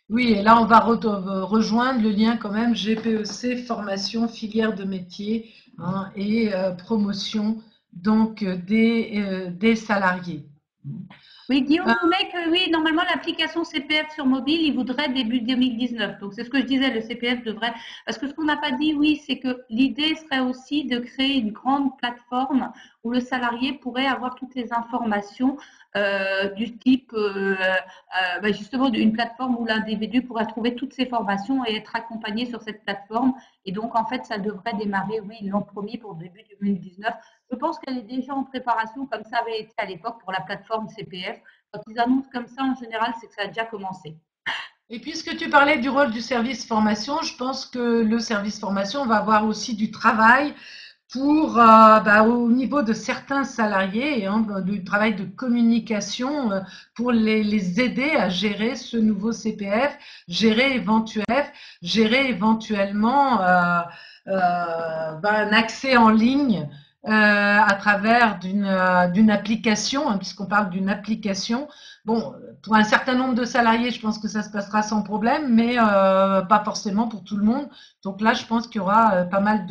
Oui, et là, on va rejoindre le lien quand même GPEC, formation, filière de métier, hein, et promotion donc des salariés. Oui, Guillaume nous met que oui, normalement l'application CPF sur mobile, il voudrait début 2019. Donc c'est ce que je disais, le CPF devrait. Parce que ce qu'on n'a pas dit, oui, c'est que l'idée serait aussi de créer une grande plateforme où le salarié pourrait avoir toutes les informations du type, justement, d'une plateforme où l'individu pourrait trouver toutes ses formations et être accompagné sur cette plateforme. Et donc en fait, ça devrait démarrer, oui, ils l'ont promis pour début 2019. Je pense qu'elle est déjà en préparation, comme ça avait été à l'époque pour la plateforme CPF. Quand ils annoncent comme ça, en général, c'est que ça a déjà commencé. Et puisque tu parlais du rôle du service formation, je pense que le service formation va avoir aussi du travail pour, au niveau de certains salariés, hein, du travail de communication pour les aider à gérer ce nouveau CPF, gérer éventuellement un accès en ligne à travers d'une application, hein, puisqu'on parle d'une application. Bon, pour un certain nombre de salariés, je pense que ça se passera sans problème, mais pas forcément pour tout le monde. Donc là, je pense qu'il y aura pas mal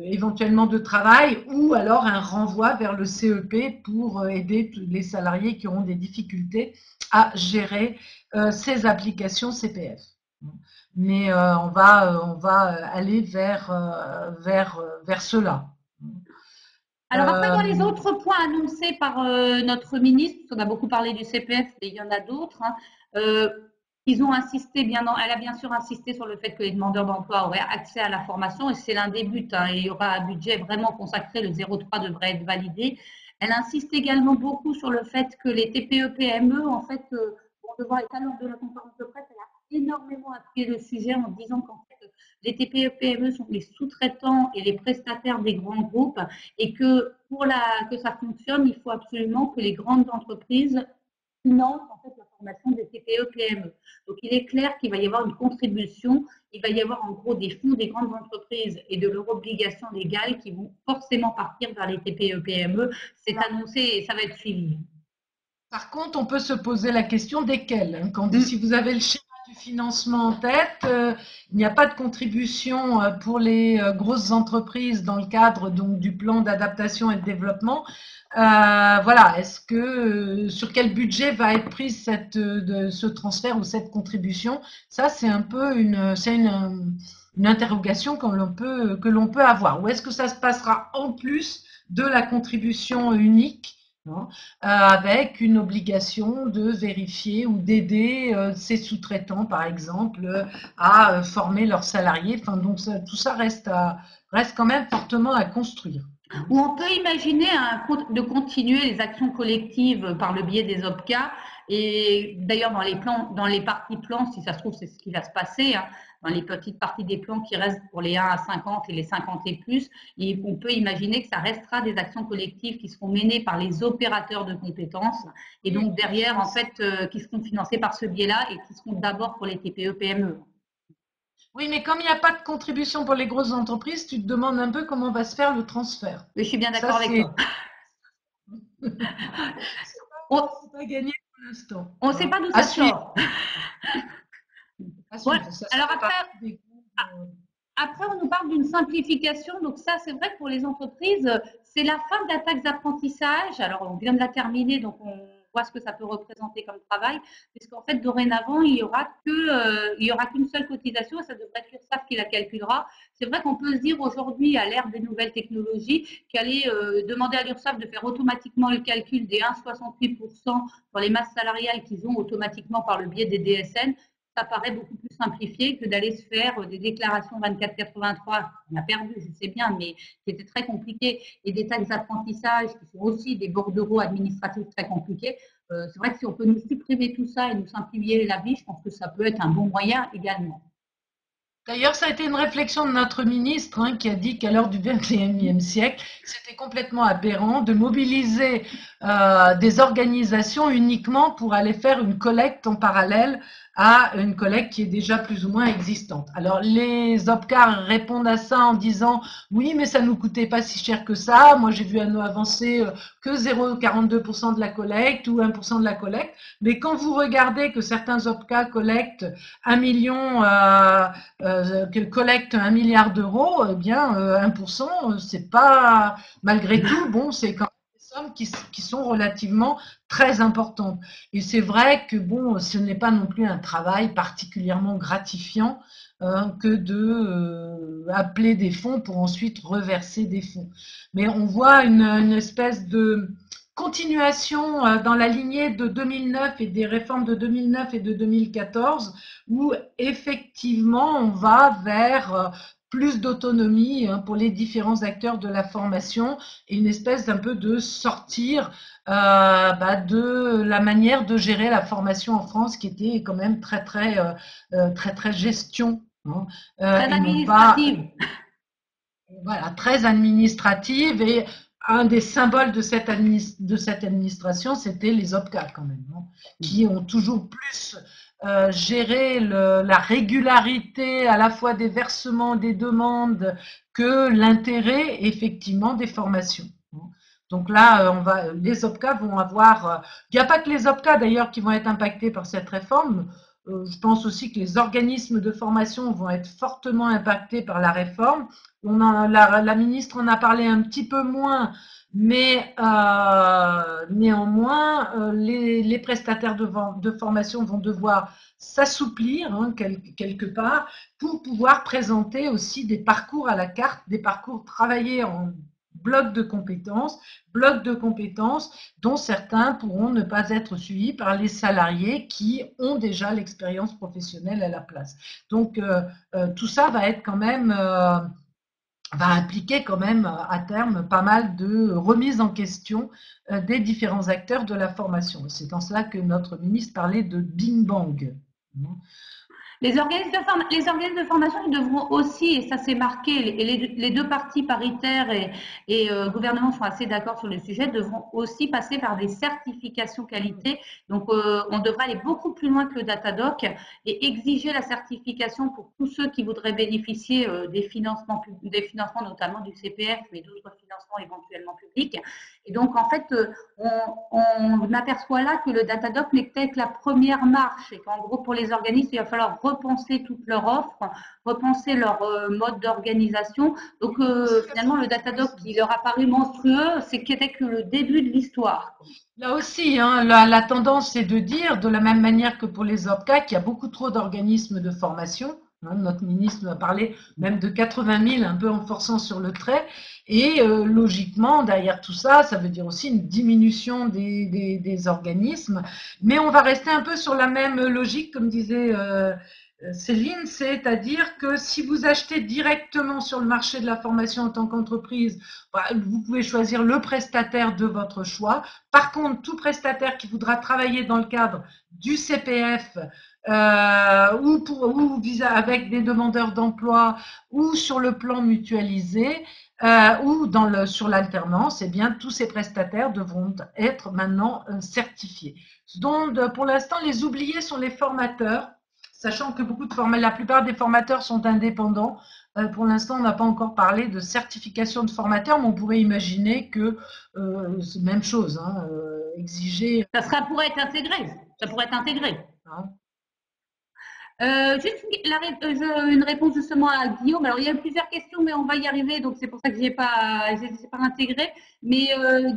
éventuellement de travail ou alors un renvoi vers le CEP pour aider les salariés qui auront des difficultés à gérer ces applications CPF. Mais on va aller vers cela. Alors après, dans les autres points annoncés par notre ministre, parce qu'on a beaucoup parlé du CPF, et il y en a d'autres, hein, euh, ils ont insisté, elle a bien sûr insisté sur le fait que les demandeurs d'emploi auraient accès à la formation, et c'est l'un des buts, hein, et il y aura un budget vraiment consacré, le 0,3 devrait être validé. Elle insiste également beaucoup sur le fait que les TPE-PME, en fait, vont devoir être à l'ordre de la conférence de presse. Elle a énormément appuyé le sujet en disant qu'en fait, les TPE-PME sont les sous-traitants et les prestataires des grands groupes et que que ça fonctionne, il faut absolument que les grandes entreprises financent en fait la formation des TPE-PME. Donc il est clair qu'il va y avoir une contribution, il va y avoir en gros des fonds des grandes entreprises et de leurs obligations légales qui vont forcément partir vers les TPE-PME. C'est annoncé et ça va être suivi. Par contre, on peut se poser la question desquels, hein. Si vous avez le schéma du financement en tête, il n'y a pas de contribution pour les grosses entreprises dans le cadre donc du plan d'adaptation et de développement. Voilà, sur quel budget va être prise ce transfert ou cette contribution? Ça, c'est un peu une interrogation que l'on peut avoir. Ou est-ce que ça se passera en plus de la contribution unique? Non, avec une obligation de vérifier ou d'aider ses sous-traitants, par exemple, à former leurs salariés. Enfin, donc tout ça reste quand même fortement à construire. Ou on peut imaginer de continuer les actions collectives par le biais des OPCA. Et d'ailleurs, dans les parties plans, si ça se trouve, c'est ce qui va se passer, hein, dans les petites parties des plans qui restent pour les 1 à 50 et les 50 et plus, et on peut imaginer que ça restera des actions collectives qui seront menées par les opérateurs de compétences et donc derrière, en fait, qui seront financées par ce biais-là et qui seront d'abord pour les TPE-PME. Oui, mais comme il n'y a pas de contribution pour les grosses entreprises, tu te demandes un peu comment va se faire le transfert. Mais je suis bien d'accord Ça, avec c'est toi. pas gagné pour l'instant. On ne sait pas d'où À ça suivre. sort. À Voilà. suivre. Ça Alors fait après, partie des Après, on nous parle d'une simplification. Donc ça, c'est vrai que pour les entreprises, c'est la fin de la taxe d'apprentissage. Alors, on vient de la terminer, donc on voit ce que ça peut représenter comme travail, puisqu'en fait, dorénavant, il y aura qu'une seule cotisation et ça devrait être l'URSSAF qui la calculera. C'est vrai qu'on peut se dire aujourd'hui, à l'ère des nouvelles technologies, qu'aller demander à l'URSSAF de faire automatiquement le calcul des 1,68% sur les masses salariales qu'ils ont automatiquement par le biais des DSN, ça paraît beaucoup plus simplifié que d'aller se faire des déclarations 2483. On a perdu, je sais bien, mais qui étaient très compliquées, et des taxes d'apprentissage qui sont aussi des bordereaux administratifs très compliqués. C'est vrai que si on peut nous supprimer tout ça et nous simplifier la vie, je pense que ça peut être un bon moyen également. D'ailleurs, ça a été une réflexion de notre ministre qui a dit qu'à l'heure du XXIe siècle, c'était complètement aberrant de mobiliser des organisations uniquement pour aller faire une collecte en parallèle à une collecte qui est déjà plus ou moins existante. Alors, les OPCAR répondent à ça en disant oui, mais ça nous coûtait pas si cher que ça. Moi, j'ai vu à nous avancer que 0,42% de la collecte ou 1% de la collecte. Mais quand vous regardez que certains OPCA collectent 1 million qu'elle collecte 1 milliard d'euros, eh bien 1%, c'est pas, malgré tout, bon, c'est quand même des sommes qui sont relativement très importantes. Et c'est vrai que bon, ce n'est pas non plus un travail particulièrement gratifiant que de appeler des fonds pour ensuite reverser des fonds. Mais on voit une espèce de continuation dans la lignée de 2009 et des réformes de 2009 et de 2014 où effectivement on va vers plus d'autonomie pour les différents acteurs de la formation et une espèce d'un peu de sortir de la manière de gérer la formation en France qui était quand même très gestion Très et non pas administrative. voilà, très administrative et un des symboles de cette administration, c'était les OPCA quand même, qui ont toujours plus géré la régularité à la fois des versements, des demandes, que l'intérêt effectivement des formations. Donc là, les OPCA vont avoir. Il n'y a pas que les OPCA d'ailleurs qui vont être impactés par cette réforme. Je pense aussi que les organismes de formation vont être fortement impactés par la réforme. La ministre en a parlé un petit peu moins, mais néanmoins, les prestataires de formation vont devoir s'assouplir quelque part pour pouvoir présenter aussi des parcours à la carte, des parcours travaillés en blocs de compétences dont certains pourront ne pas être suivis par les salariés qui ont déjà l'expérience professionnelle à la place. Donc tout ça va être quand même va impliquer quand même à terme pas mal de remises en question des différents acteurs de la formation. C'est en cela que notre ministre parlait de Bing Bang. Les organismes de formation, ils devront aussi, et ça c'est marqué, les deux parties paritaires et gouvernement sont assez d'accord sur le sujet, devront aussi passer par des certifications qualité. Donc, on devra aller beaucoup plus loin que le Datadoc et exiger la certification pour tous ceux qui voudraient bénéficier des financements notamment du CPF, mais d'autres financements éventuellement publics. Et donc, en fait, on aperçoit là que le Datadoc n'était que la première marche et qu'en gros, pour les organismes, il va falloir repenser toute leur offre, repenser leur mode d'organisation. Donc, finalement, le Datadoc qui leur a paru monstrueux, c'était que le début de l'histoire. Là aussi, la tendance c'est de dire, de la même manière que pour les OPCA, qu'il y a beaucoup trop d'organismes de formation. Notre ministre a parlé même de 80 000, un peu en forçant sur le trait. Et logiquement, derrière tout ça, ça veut dire aussi une diminution des organismes. Mais on va rester un peu sur la même logique, comme disait Céline, c'est-à-dire que si vous achetez directement sur le marché de la formation en tant qu'entreprise, vous pouvez choisir le prestataire de votre choix. Par contre, tout prestataire qui voudra travailler dans le cadre du CPF avec des demandeurs d'emploi ou sur le plan mutualisé ou sur l'alternance, eh bien tous ces prestataires devront être maintenant certifiés. Donc, pour l'instant, les oubliés sont les formateurs, sachant que la plupart des formateurs sont indépendants. Pour l'instant, on n'a pas encore parlé de certification de formateurs, mais on pourrait imaginer que c'est la même chose, exiger. Ça pourrait être intégré. Ça pourrait être intégré. Hein. Juste une réponse justement à Guillaume. Alors, il y a plusieurs questions, mais on va y arriver, donc c'est pour ça que je n'ai pas intégré. Mais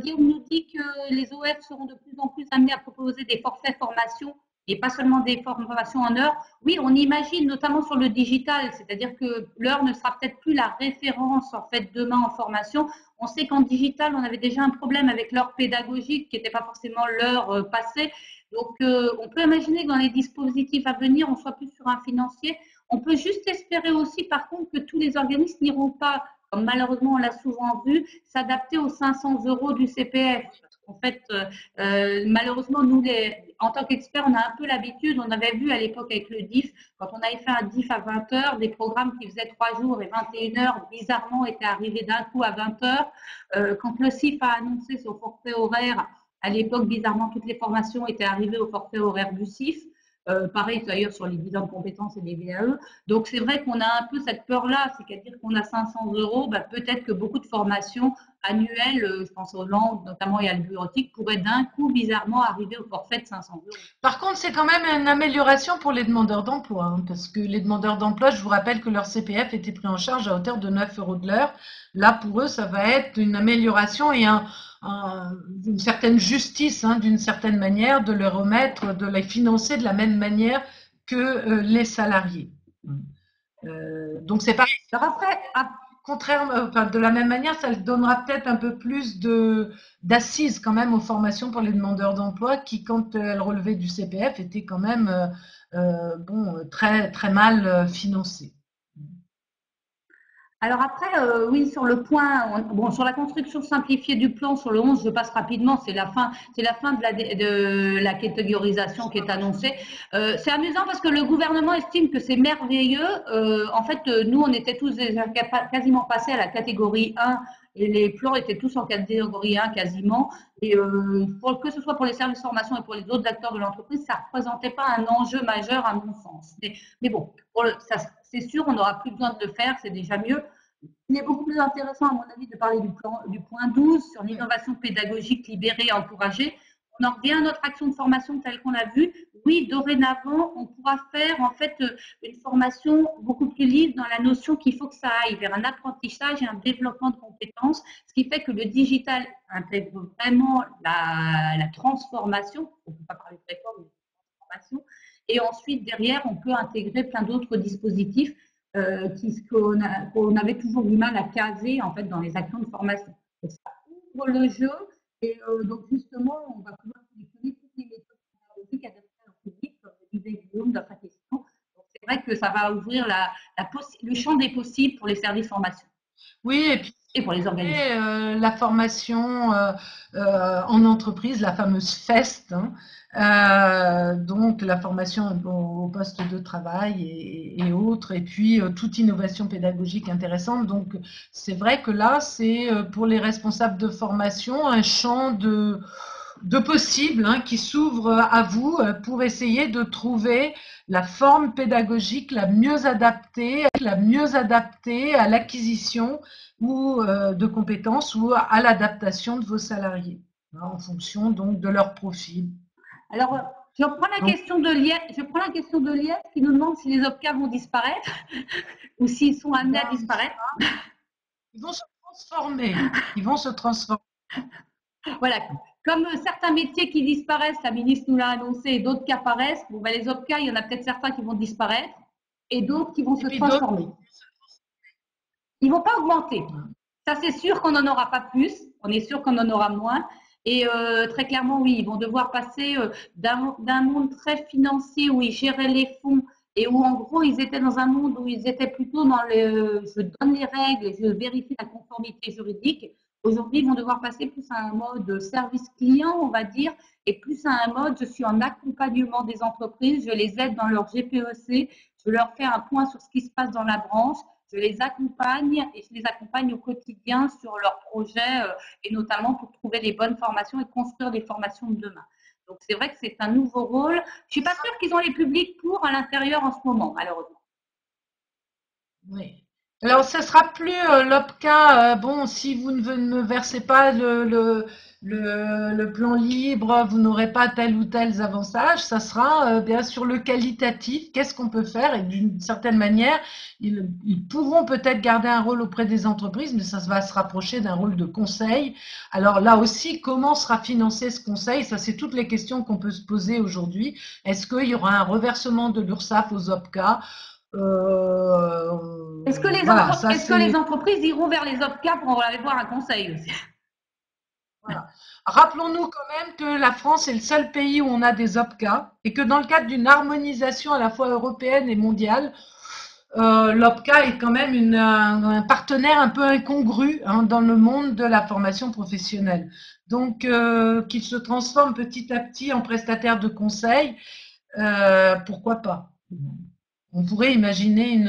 Guillaume nous dit que les OF seront de plus en plus amenés à proposer des forfaits formation et pas seulement des formations en heure. Oui, on imagine notamment sur le digital, c'est-à-dire que l'heure ne sera peut-être plus la référence en fait demain en formation. On sait qu'en digital, on avait déjà un problème avec l'heure pédagogique qui n'était pas forcément l'heure passée. Donc, on peut imaginer que dans les dispositifs à venir, on soit plus sur un financier. On peut juste espérer aussi, par contre, que tous les organismes n'iront pas, comme malheureusement on l'a souvent vu, s'adapter aux 500 € du CPF. En fait, malheureusement, nous, en tant qu'experts, on a un peu l'habitude, on avait vu à l'époque avec le DIF, quand on avait fait un DIF à 20 heures, des programmes qui faisaient 3 jours et 21 heures, bizarrement, étaient arrivés d'un coup à 20 heures. Quand le CIF a annoncé son forfait horaire, à l'époque, bizarrement, toutes les formations étaient arrivées au forfait horaire du CIF. Pareil d'ailleurs sur les bilans de compétences et les VAE. Donc c'est vrai qu'on a un peu cette peur-là, c'est-à-dire qu'on a 500 €, bah, peut-être que beaucoup de formations annuelles, je pense aux langues notamment et à la bureautique, pourraient d'un coup bizarrement arriver au forfait de 500 €. Par contre, c'est quand même une amélioration pour les demandeurs d'emploi, hein, parce que les demandeurs d'emploi, je vous rappelle que leur CPF était pris en charge à hauteur de 9 € de l'heure. Là, pour eux, ça va être une amélioration et une certaine justice, hein, d'une certaine manière, de les remettre, de les financer de la même manière que les salariés. Donc, c'est pareil. Alors après, Contraire, enfin, de la même manière, ça donnera peut-être un peu plus d'assises quand même aux formations pour les demandeurs d'emploi qui, quand elles relevaient du CPF, étaient quand même très, très mal financées. Alors après, oui, sur le point, bon, sur la construction simplifiée du plan, sur le 11, je passe rapidement, c'est la fin de la catégorisation qui est annoncée. C'est amusant parce que le gouvernement estime que c'est merveilleux. En fait, nous, on était tous déjà quasiment passés à la catégorie 1 et les plans étaient tous en catégorie 1 quasiment. Et que ce soit pour les services de formation et pour les autres acteurs de l'entreprise, ça ne représentait pas un enjeu majeur à mon sens. Mais bon, c'est sûr, on n'aura plus besoin de le faire, c'est déjà mieux. Il est beaucoup plus intéressant, à mon avis, de parler du point 12 sur l'innovation pédagogique libérée et encouragée. On en revient à notre action de formation telle qu'on l'a vu. Oui, dorénavant, on pourra faire en fait une formation beaucoup plus libre dans la notion qu'il faut que ça aille vers un apprentissage et un développement de compétences, ce qui fait que le digital intègre vraiment la transformation. On ne peut pas parler de réforme, mais de transformation. Et ensuite, derrière, on peut intégrer plein d'autres dispositifs qu'on avait toujours du mal à caser en fait dans les actions de formation. Et ça ouvre le jeu et donc justement on va pouvoir sélectionner toutes les méthodes pédagogiques adaptées au public, comme le disait Guillaume dans sa question. Donc c'est vrai que ça va ouvrir le champ des possibles pour les services de formation. Oui, et puis et pour les organismes. la formation en entreprise, la fameuse FEST, hein, donc la formation au poste de travail et autres, et puis toute innovation pédagogique intéressante. Donc c'est vrai que là, c'est pour les responsables de formation un champ de possibles, hein, qui s'ouvre à vous pour essayer de trouver la forme pédagogique la mieux adaptée à l'acquisition ou de compétences ou à l'adaptation de vos salariés, hein, en fonction donc de leur profil. Alors, je prends la question de Liette qui nous demande si les OPCA vont disparaître ou s'ils sont amenés à disparaître. Ils vont se transformer. Ils vont se transformer. Voilà. Comme certains métiers qui disparaissent, la ministre nous l'a annoncé, et d'autres qui apparaissent, bon, ben, les OPCA, il y en a peut-être certains qui vont disparaître et d'autres qui vont se transformer. Ils ne vont pas augmenter. Ça, c'est sûr qu'on n'en aura pas plus. On est sûr qu'on en aura moins. Et très clairement, oui, ils vont devoir passer d'un monde très financier où ils géraient les fonds et où, en gros, ils étaient dans un monde où ils étaient plutôt dans je donne les règles et je vérifie la conformité juridique. Aujourd'hui, ils vont devoir passer plus à un mode service client, on va dire, et plus à un mode, je suis en accompagnement des entreprises, je les aide dans leur GPEC, je leur fais un point sur ce qui se passe dans la branche, je les accompagne et je les accompagne au quotidien sur leurs projets et notamment pour trouver les bonnes formations et construire des formations de demain. Donc c'est vrai que c'est un nouveau rôle. Je ne suis pas sûre qu'ils ont les publics pour à l'intérieur en ce moment, malheureusement. Oui. Alors, ce sera plus l'OPCA. Bon, si vous ne me versez pas le plan libre, vous n'aurez pas tel ou tel avantage. Ça sera bien sûr le qualitatif. Qu'est-ce qu'on peut faire? Et d'une certaine manière, ils pourront peut-être garder un rôle auprès des entreprises, mais ça va se rapprocher d'un rôle de conseil. Alors là aussi, comment sera financé ce conseil? Ça, c'est toutes les questions qu'on peut se poser aujourd'hui. Est-ce qu'il y aura un reversement de l'URSSAF aux OPCA? Voilà, ça Est-ce que les c'est. entreprises iront vers les OPCA pour aller voir un conseil aussi? Voilà. Rappelons-nous quand même que la France est le seul pays où on a des OPCA et que dans le cadre d'une harmonisation à la fois européenne et mondiale, l'OPCA est quand même un partenaire un peu incongru hein, dans le monde de la formation professionnelle. Donc, qu'il se transforme petit à petit en prestataire de conseil, pourquoi pas? On pourrait imaginer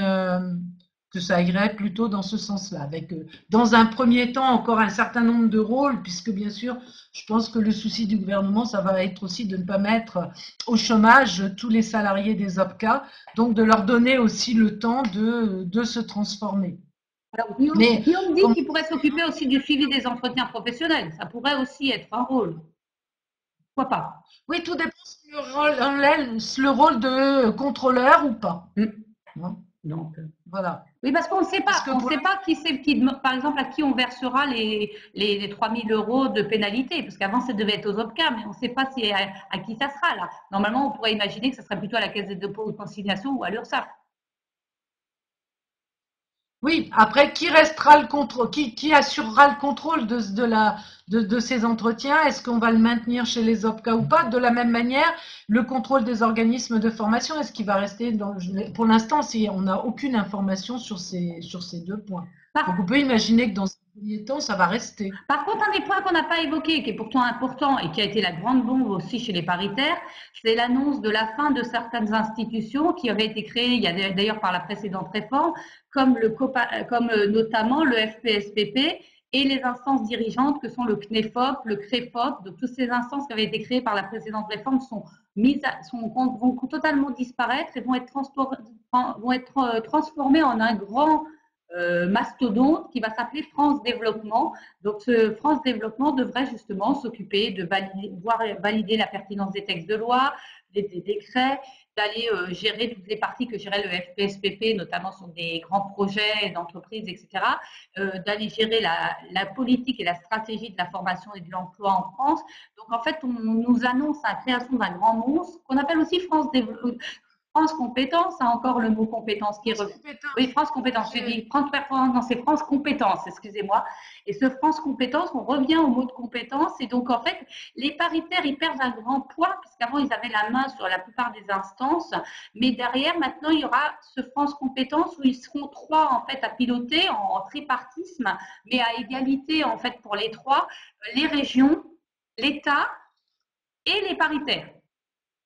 que ça irait plutôt dans ce sens-là, avec dans un premier temps encore un certain nombre de rôles, puisque bien sûr, je pense que le souci du gouvernement, ça va être aussi de ne pas mettre au chômage tous les salariés des OPCA, donc de leur donner aussi le temps de se transformer. Alors, Mais Guillaume dit comme qu'il pourrait s'occuper aussi du suivi des entretiens professionnels. Ça pourrait aussi être un rôle. Pourquoi pas? oui, tout dépend si on laisse le rôle de contrôleur ou pas. Mm. Hein. Donc, Voilà. oui, parce qu'on ne sait Parce pas. que On ne pour sait pas qui c'est qui, par exemple, à qui on versera les 3 000 euros de pénalité. Parce qu'avant, ça devait être aux OPCA, mais on ne sait pas si à qui ça sera là. Normalement, on pourrait imaginer que ça serait plutôt à la Caisse des dépôts et consignations ou à l'URSSAF. oui, après, qui restera le contrôle, qui assurera le contrôle de ces entretiens? Est-ce qu'on va le maintenir chez les OPCA ou pas? De la même manière, le contrôle des organismes de formation, est-ce qu'il va rester pour l'instant, on n'a aucune information sur ces deux points. Donc, Par, on peut imaginer que dans un premier temps, ça va rester. Par contre, un des points qu'on n'a pas évoqué, qui est pourtant important et qui a été la grande bombe aussi chez les paritaires, c'est l'annonce de la fin de certaines institutions qui avaient été créées, il y a d'ailleurs par la précédente réforme, comme notamment le FPSPP et les instances dirigeantes que sont le CNEFOP, le CREFOP. Donc, toutes ces instances qui avaient été créées par la précédente réforme vont totalement disparaître et vont être transformées en un grand mastodonte qui va s'appeler France Développement. Donc, ce France Développement devrait justement s'occuper de valider la pertinence des textes de loi, des décrets, d'aller gérer toutes les parties que gérait le FPSPP, notamment sur des grands projets d'entreprise, etc., d'aller gérer la politique et la stratégie de la formation et de l'emploi en France. Donc, en fait, on nous annonce la création d'un grand monstre qu'on appelle aussi France Compétences, a encore le mot compétence qui est revenu. Oui, France Compétences, j'ai dit France Performance, non, c'est France Compétences, excusez-moi. Et ce France Compétences, on revient au mot de compétence. Et donc, en fait, les paritaires, ils perdent un grand poids, puisqu'avant, ils avaient la main sur la plupart des instances. Mais derrière, maintenant, il y aura ce France Compétences où ils seront trois, en fait, à piloter en tripartisme, mais à égalité, en fait, pour les trois, les régions, l'État et les paritaires.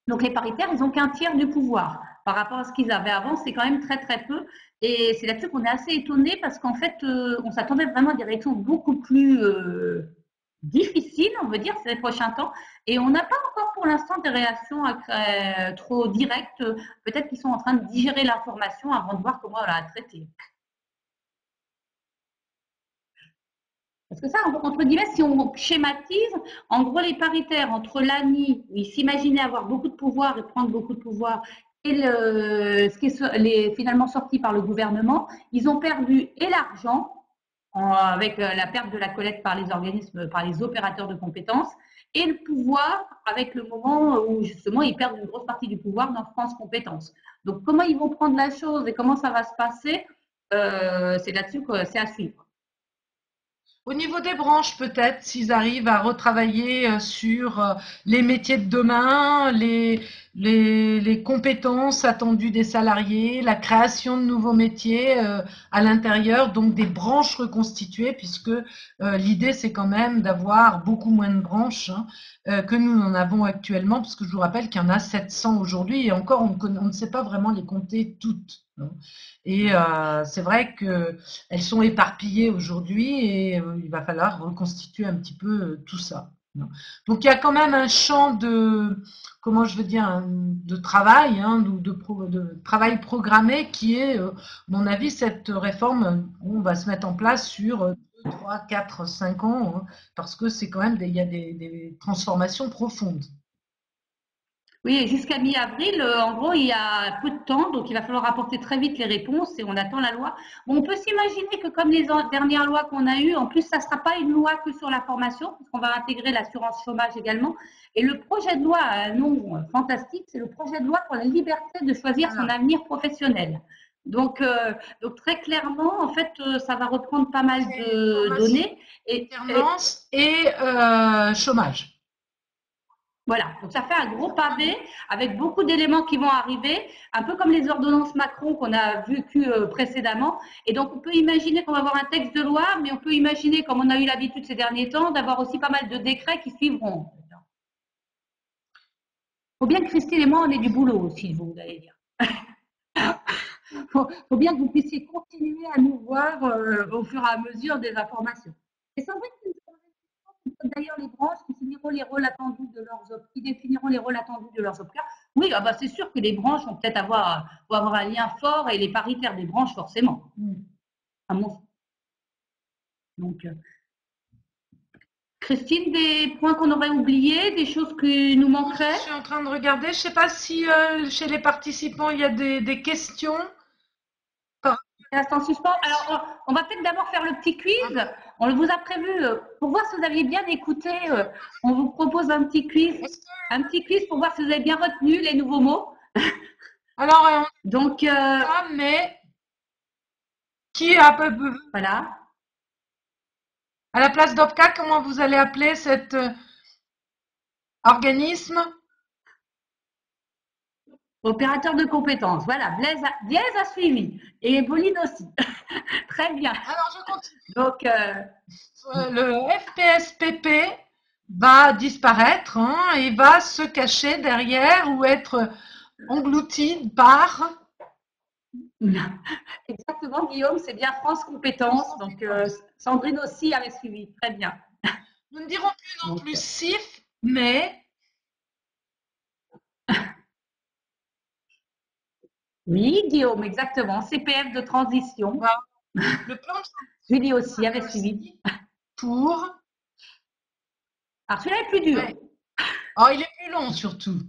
Donc les paritaires, ils n'ont qu'un tiers du pouvoir. Par rapport à ce qu'ils avaient avant, c'est quand même très très peu. Et c'est là-dessus qu'on est assez étonné parce qu'en fait, on s'attendait vraiment à des élections beaucoup plus difficiles, on veut dire, ces prochains temps. Et on n'a pas encore pour l'instant des réactions trop directes. Peut-être qu'ils sont en train de digérer l'information avant de voir comment on la traiter. Parce que ça, entre guillemets, si on schématise, en gros, les paritaires entre l'ANI, où ils s'imaginaient avoir beaucoup de pouvoir et prendre beaucoup de pouvoir, et ce qui est finalement sorti par le gouvernement, ils ont perdu et l'argent, avec la perte de la collecte par les organismes, par les opérateurs de compétences, et le pouvoir avec le moment où justement ils perdent une grosse partie du pouvoir dans France Compétences. Donc comment ils vont prendre la chose et comment ça va se passer, c'est là-dessus que c'est à suivre. Au niveau des branches, peut-être, s'ils arrivent à retravailler sur les métiers de demain, les compétences attendues des salariés, la création de nouveaux métiers à l'intérieur, donc des branches reconstituées, puisque l'idée, c'est quand même d'avoir beaucoup moins de branches hein, que nous en avons actuellement, parce que je vous rappelle qu'il y en a 700 aujourd'hui, et encore, on ne sait pas vraiment les compter toutes. Hein. Et c'est vrai que elles sont éparpillées aujourd'hui et il va falloir reconstituer un petit peu tout ça. Non. Donc il y a quand même un champ de, comment je veux dire, de travail, hein, de travail programmé qui est, à mon avis, cette réforme, on va se mettre en place sur 2, 3, 4, 5 ans, hein, parce que c'est quand même il y a des transformations profondes. Oui, jusqu'à mi-avril, en gros, il y a peu de temps, donc il va falloir apporter très vite les réponses et on attend la loi. Bon, on peut s'imaginer que comme les dernières lois qu'on a eues, en plus, ça ne sera pas une loi que sur la formation, puisqu'on va intégrer l'assurance chômage également. Et le projet de loi a un nom fantastique, c'est le projet de loi pour la liberté de choisir son Voilà. avenir professionnel. Donc très clairement, en fait, ça va reprendre pas mal C'est de formation, données et alternance et chômage. voilà, donc ça fait un gros pavé avec beaucoup d'éléments qui vont arriver, un peu comme les ordonnances Macron qu'on a vécues précédemment. Et donc on peut imaginer qu'on va avoir un texte de loi, mais on peut imaginer, comme on a eu l'habitude ces derniers temps, d'avoir aussi pas mal de décrets qui suivront. Faut bien que Christine et moi, on ait du boulot aussi, vous allez dire. Faut bien que vous puissiez continuer à nous voir au fur et à mesure des informations. Et c'est vrai que d'ailleurs les branches qui finiront les rôles attendus de qui définiront les rôles attendus de leurs opérateurs. Oui, ah bah c'est sûr que les branches vont peut-être vont avoir un lien fort et les paritaires des branches forcément. À mon sens. Donc, Christine, des points qu'on aurait oubliés, des choses qui nous Je manqueraient? suis en train de regarder, je ne sais pas si chez les participants il y a des questions. Reste en suspens. Alors, on va peut-être d'abord faire le petit quiz. On vous a prévu, pour voir si vous aviez bien écouté, on vous propose un petit quiz. Un petit quiz pour voir si vous avez bien retenu les nouveaux mots. Alors, Donc, mais qui a voilà. à la place d'OPCA, comment vous allez appeler cet organisme? Opérateur de compétences. Voilà, Blaise a suivi. Et Pauline aussi. Très bien. Alors, je continue. Donc, Le FPSPP va disparaître, hein, et va se cacher derrière ou être englouti par. exactement, Guillaume, c'est bien France Compétences. Donc, Sandrine aussi avait suivi. Très bien. Nous ne dirons plus non Donc, plus CIF, mais oui, Guillaume, exactement. CPF de transition. voilà, le plan de Julie aussi avait suivi. pour. Alors, celui-là est plus dur. Ouais. Oh, il est plus long surtout.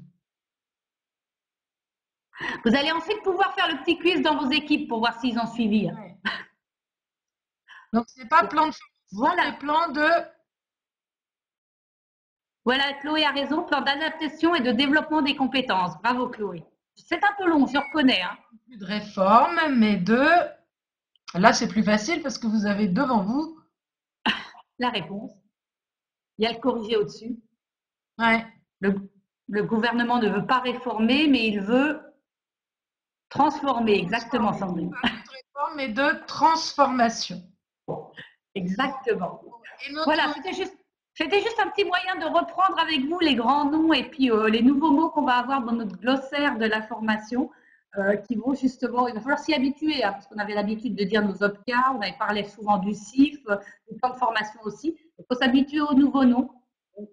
Vous allez ensuite pouvoir faire le petit quiz dans vos équipes pour voir s'ils ont suivi. Ouais. Donc, ce n'est pas plan de Voilà. mais plan de. Voilà, Chloé a raison. Plan d'adaptation et de développement des compétences. Bravo, Chloé. C'est un peu long, je reconnais. Hein. Plus de réforme, mais de. Là, c'est plus facile parce que vous avez devant vous. La réponse. Il y a le corrigé au-dessus. Ouais. Le gouvernement ne veut pas réformer, mais il veut transformer. Exactement, Sandrine. Pas de réforme, mais de transformation. Exactement. Et notre... Voilà, c'était juste un petit moyen de reprendre avec vous les grands noms et puis les nouveaux mots qu'on va avoir dans notre glossaire de la formation qui vont justement, il va falloir s'y habituer, hein, parce qu'on avait l'habitude de dire nos OPCA, on avait parlé souvent du CIF, du plan de formation aussi. Il faut s'habituer aux nouveaux noms. Donc,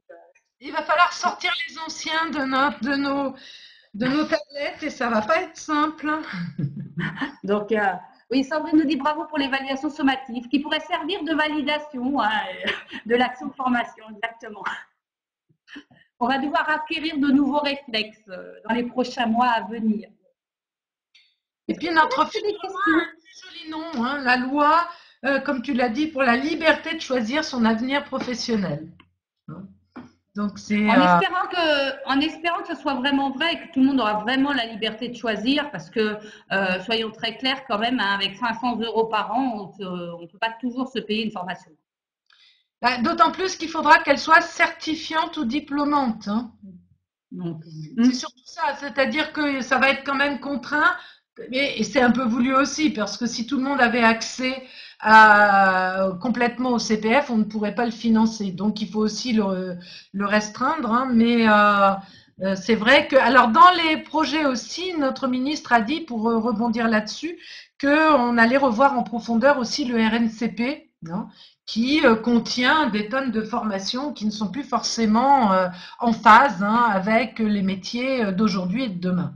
il va falloir sortir les anciens de nos tablettes et ça va pas être simple. donc oui, Sandrine nous dit bravo pour l'évaluation sommative, qui pourrait servir de validation hein, de l'action de formation, exactement. On va devoir acquérir de nouveaux réflexes dans les prochains mois à venir. Et puis notre futur loi, un joli nom, hein, la loi, comme tu l'as dit, pour la liberté de choisir son avenir professionnel. Donc c'est en espérant que ce soit vraiment vrai et que tout le monde aura vraiment la liberté de choisir, parce que soyons très clairs quand même, hein, avec 500 € par an, on ne peut pas toujours se payer une formation. D'autant plus qu'il faudra qu'elle soit certifiante ou diplômante. Hein. C'est surtout ça, c'est-à-dire que ça va être quand même contraint, et c'est un peu voulu aussi, parce que si tout le monde avait accès complètement au CPF, on ne pourrait pas le financer. Donc il faut aussi le restreindre, hein, mais c'est vrai que, alors dans les projets aussi, notre ministre a dit, pour rebondir là-dessus, qu'on allait revoir en profondeur aussi le RNCP, hein, qui contient des tonnes de formations qui ne sont plus forcément en phase avec les métiers d'aujourd'hui et de demain.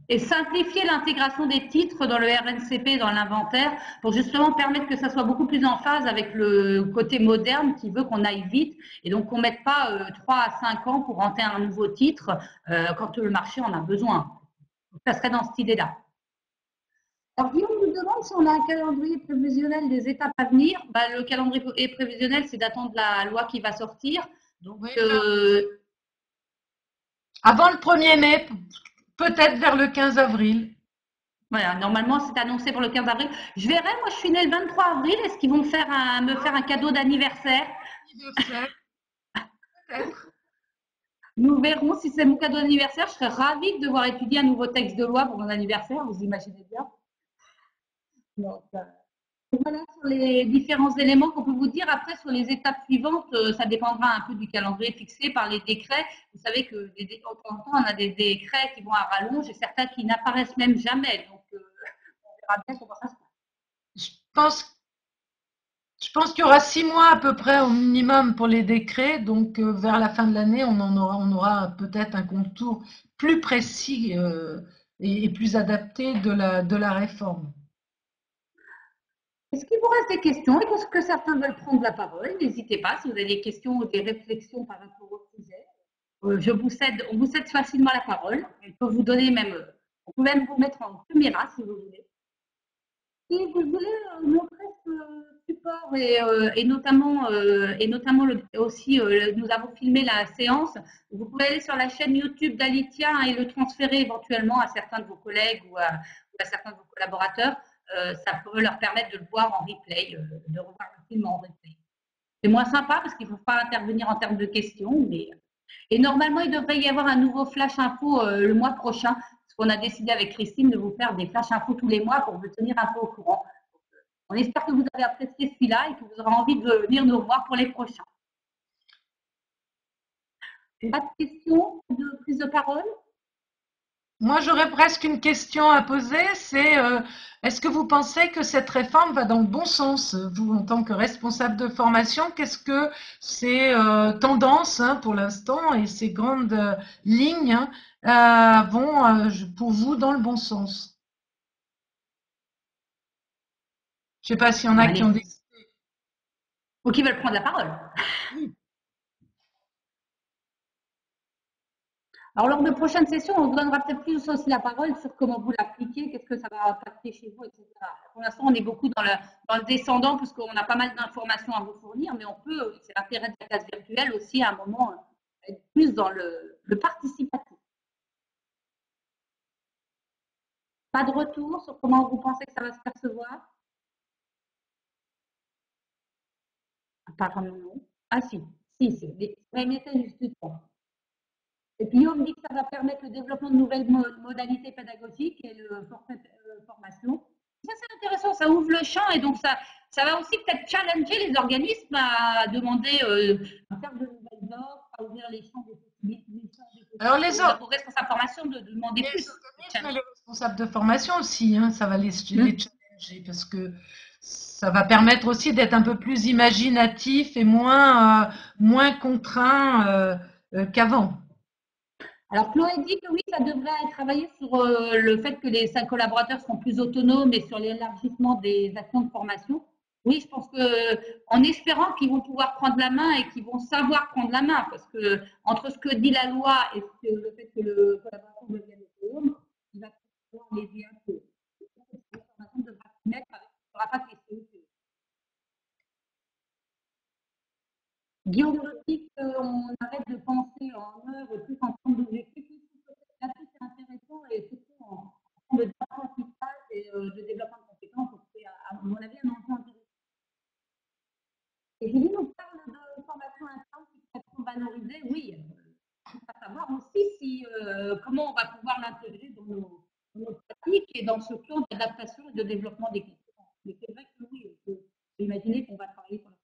Et simplifier l'intégration des titres dans le RNCP, dans l'inventaire, pour justement permettre que ça soit beaucoup plus en phase avec le côté moderne qui veut qu'on aille vite et donc qu'on ne mette pas 3 à 5 ans pour rentrer un nouveau titre quand le marché en a besoin. Ça serait dans cette idée-là. Alors, Guillaume nous demande si on a un calendrier prévisionnel des étapes à venir. Bah, le calendrier prévisionnel, c'est d'attendre la loi qui va sortir. Donc, oui, avant le 1er mai, peut-être vers le 15 avril. Voilà, normalement, c'est annoncé pour le 15 avril. Je verrai, moi, je suis née le 23 avril. Est-ce qu'ils vont me faire un cadeau d'anniversaire? Peut-être. Nous verrons si c'est mon cadeau d'anniversaire. Je serais ravie de devoir étudier un nouveau texte de loi pour mon anniversaire, vous imaginez bien. Donc, voilà sur les différents éléments qu'on peut vous dire. Après, sur les étapes suivantes, ça dépendra un peu du calendrier fixé par les décrets. Vous savez que de temps en temps, on a des décrets qui vont à rallonge et certains qui n'apparaissent même jamais. Donc, on verra bien comment ça se passe. Je pense qu'il y aura 6 mois à peu près au minimum pour les décrets. Donc, vers la fin de l'année, on aura peut-être un contour plus précis et plus adapté de la réforme. Est-ce qu'il vous reste des questions et est-ce que certains veulent prendre la parole? N'hésitez pas si vous avez des questions ou des réflexions par rapport au sujet. On vous cède facilement la parole. On peut même vous mettre en caméra si vous voulez. Si vous voulez montrer ce support nous avons filmé la séance. Vous pouvez aller sur la chaîne YouTube d'Alitia et le transférer éventuellement à certains de vos collègues ou à certains de vos collaborateurs. Ça peut leur permettre de le voir en replay, de revoir le film en replay. C'est moins sympa parce qu'il ne faut pas intervenir en termes de questions. Et normalement, il devrait y avoir un nouveau flash info le mois prochain. Parce qu'on a décidé avec Christine de vous faire des flash infos tous les mois pour vous tenir un peu au courant. On espère que vous avez apprécié celui-là et que vous aurez envie de venir nous voir pour les prochains. Pas de questions, de prise de parole? Moi, j'aurais presque une question à poser, c'est est-ce que vous pensez que cette réforme va dans le bon sens? Vous, en tant que responsable de formation, qu'est-ce que ces tendances pour l'instant et ces grandes lignes vont pour vous dans le bon sens? Je ne sais pas s'il y en a qui ont décidé. Ou qui veulent prendre la parole. Alors, lors de prochaines sessions, on vous donnera peut-être plus aussi la parole sur comment vous l'appliquez, qu'est-ce que ça va impacter chez vous, etc. Pour l'instant, on est beaucoup dans le descendant parce qu'on a pas mal d'informations à vous fournir, mais on peut, c'est l'intérêt de la classe virtuelle aussi, à un moment, être plus dans le participatif. Pas de retour sur comment vous pensez que ça va se percevoir? Apparemment non. Ah si. Mais mettez juste du temps. Et puis, on me dit que ça va permettre le développement de nouvelles modalités pédagogiques et le forfait formation. Ça, c'est intéressant, ça ouvre le champ et donc ça va aussi peut-être challenger les organismes à demander, à faire de nouvelles offres, à ouvrir les champs des possibilités. Alors, aux responsables de formation de demander plus. Les responsables de formation aussi, ça va les challenger parce que ça va permettre aussi d'être un peu plus imaginatif et moins contraint qu'avant. Alors, Chloé dit que oui, ça devrait travailler sur le fait que les 5 collaborateurs seront plus autonomes et sur l'élargissement des actions de formation. Oui, je pense que en espérant qu'ils vont pouvoir prendre la main et qu'ils vont savoir prendre la main, parce que entre ce que dit la loi et le fait que le collaborateur devienne autonome, il va pouvoir les aider un peu. La formation devra se mettre avec, il n'y aura pas de question. Guillaume nous dit qu'on arrête de penser en heures et plus en termes d'objectifs. Là-dessus, c'est intéressant et surtout en termes d'apprentissage et de développement de compétences. C'est, à mon avis, un enjeu intéressant. Et Julie nous parle de formation interne qui peut être valorisée. Oui, il faut savoir aussi comment on va pouvoir l'intégrer dans nos pratiques et dans ce plan d'adaptation et de développement des compétences. Mais c'est vrai que oui, on peut imaginer qu'on va travailler sur la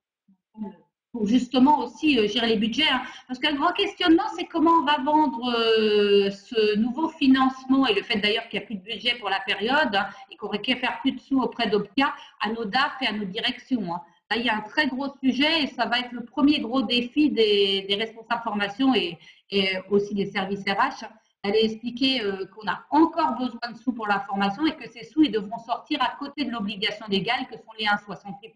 formation interne pour justement aussi gérer les budgets. Parce qu'un grand questionnement, c'est comment on va vendre ce nouveau financement et le fait d'ailleurs qu'il n'y a plus de budget pour la période et qu'on requiert faire plus de sous auprès d'Opia à nos DAF et à nos directions. Là, il y a un très gros sujet et ça va être le premier gros défi des responsables formation et aussi des services RH. Elle a expliqué qu'on a encore besoin de sous pour la formation et que ces sous, ils devront sortir à côté de l'obligation légale que sont les 1,68%.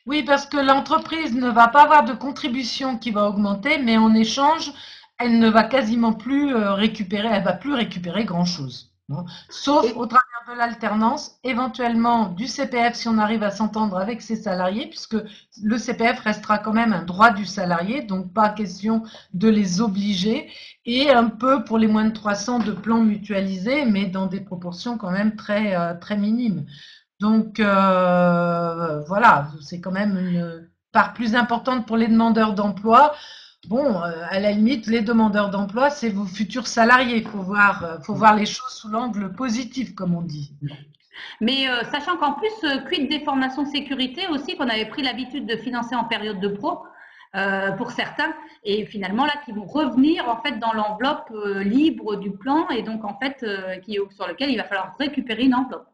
Oui, parce que l'entreprise ne va pas avoir de contribution qui va augmenter, mais en échange, elle ne va quasiment plus récupérer, elle va plus récupérer grand-chose, hein. Sauf Et au travers de l'alternance, éventuellement du CPF si on arrive à s'entendre avec ses salariés, puisque le CPF restera quand même un droit du salarié, donc pas question de les obliger, et un peu pour les moins de 300 de plans mutualisés, mais dans des proportions quand même très minimes. Donc voilà, c'est quand même une part plus importante pour les demandeurs d'emploi. Bon, à la limite, les demandeurs d'emploi, c'est vos futurs salariés. Faut voir les choses sous l'angle positif, comme on dit. Mais sachant qu'en plus, quid des formations sécurité aussi qu'on avait pris l'habitude de financer en période de pro pour certains, et finalement là qui vont revenir en fait dans l'enveloppe libre du plan et donc en fait sur lequel il va falloir récupérer une enveloppe.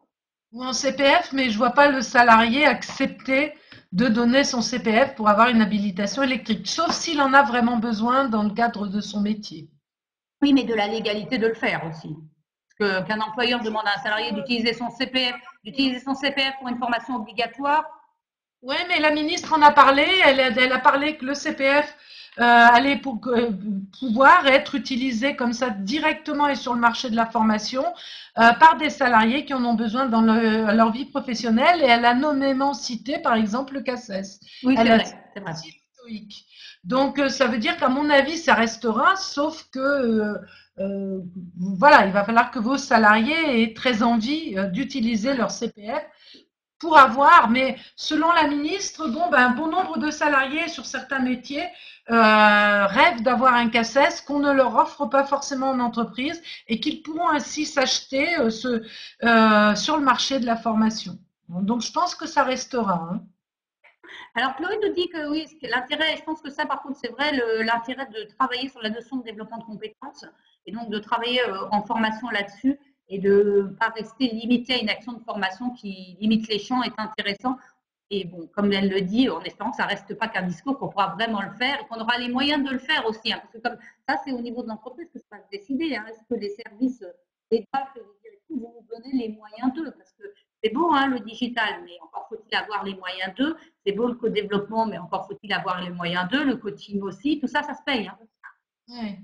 Ou en CPF, mais je vois pas le salarié accepter de donner son CPF pour avoir une habilitation électrique, sauf s'il en a vraiment besoin dans le cadre de son métier. Oui, mais de la légalité de le faire aussi. Qu'un employeur demande à un salarié d'utiliser son CPF pour une formation obligatoire. Oui, mais la ministre en a parlé. Elle a parlé que le CPF allait pouvoir être utilisé comme ça directement et sur le marché de la formation par des salariés qui en ont besoin dans leur vie professionnelle. Et elle a nommément cité, par exemple, le CACES. Oui, Elle c'est a vrai, cité c'est vrai. aussi le TOEIC. Donc, ça veut dire qu'à mon avis, ça restera, sauf que voilà, il va falloir que vos salariés aient très envie d'utiliser leur CPF pour avoir, mais selon la ministre, bon, ben, un bon nombre de salariés sur certains métiers rêvent d'avoir un CACES qu'on ne leur offre pas forcément en entreprise et qu'ils pourront ainsi s'acheter sur le marché de la formation. Donc, je pense que ça restera, hein. Alors, Chloé nous dit que oui, l'intérêt, je pense que ça, par contre, c'est vrai, l'intérêt de travailler sur la notion de développement de compétences et donc de travailler en formation là-dessus et de ne pas rester limité à une action de formation qui limite les champs est intéressant. Et bon, comme elle le dit, en espérant que ça ne reste pas qu'un discours, qu'on pourra vraiment le faire et qu'on aura les moyens de le faire aussi, hein, parce que comme ça, c'est au niveau de l'entreprise que ça va se décider, hein. Est-ce que les services d'État, que les directions vont nous donner les moyens d'eux? Parce que c'est beau, hein, le digital, mais encore faut-il avoir les moyens d'eux. C'est beau le co-développement, mais encore faut-il avoir les moyens d'eux, le coaching aussi, tout ça, ça se paye, hein. Ouais.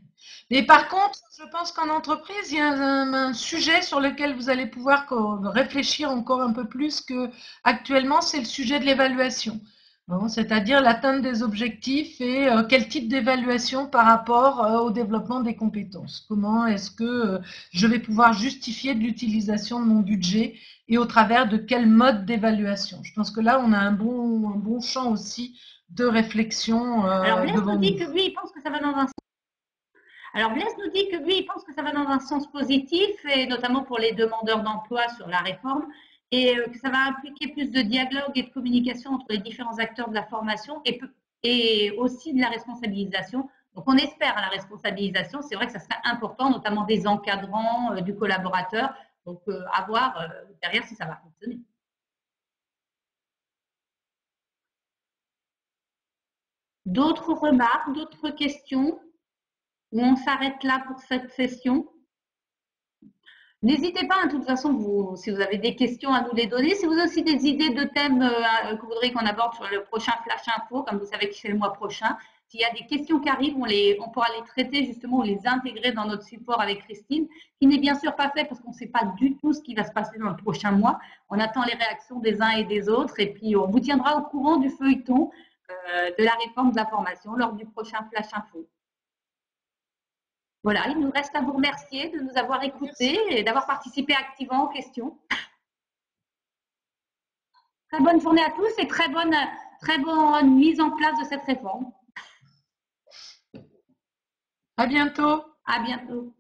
Mais par contre, je pense qu'en entreprise, il y a un sujet sur lequel vous allez pouvoir réfléchir encore un peu plus que actuellement, c'est le sujet de l'évaluation. Bon, c'est-à-dire l'atteinte des objectifs et quel type d'évaluation par rapport au développement des compétences. Comment est-ce que je vais pouvoir justifier de l'utilisation de mon budget et au travers de quel mode d'évaluation. Je pense que là, on a un bon champ aussi de réflexion Alors Blaise devant nous dit nous. que lui, il pense que ça va dans un Alors Blaise nous dit que lui, il pense que ça va dans un sens positif, et notamment pour les demandeurs d'emploi sur la réforme, et que ça va impliquer plus de dialogue et de communication entre les différents acteurs de la formation et aussi de la responsabilisation. Donc on espère à la responsabilisation, c'est vrai que ça serait important, notamment des encadrants, du collaborateur, donc à voir derrière si ça va fonctionner. D'autres remarques, d'autres questions? Ou on s'arrête là pour cette session? N'hésitez pas, hein, de toute façon, si vous avez des questions à nous les donner, si vous avez aussi des idées de thèmes que vous voudriez qu'on aborde sur le prochain Flash Info, comme vous savez que c'est le mois prochain, s'il y a des questions qui arrivent, on pourra les traiter justement ou les intégrer dans notre support avec Christine, qui n'est bien sûr pas fait parce qu'on ne sait pas du tout ce qui va se passer dans le prochain mois. On attend les réactions des uns et des autres et puis on vous tiendra au courant du feuilleton de la réforme de la formation lors du prochain Flash Info. Voilà, il nous reste à vous remercier de nous avoir écoutés et d'avoir participé activement aux questions. Très bonne journée à tous et très bonne mise en place de cette réforme. À bientôt. À bientôt.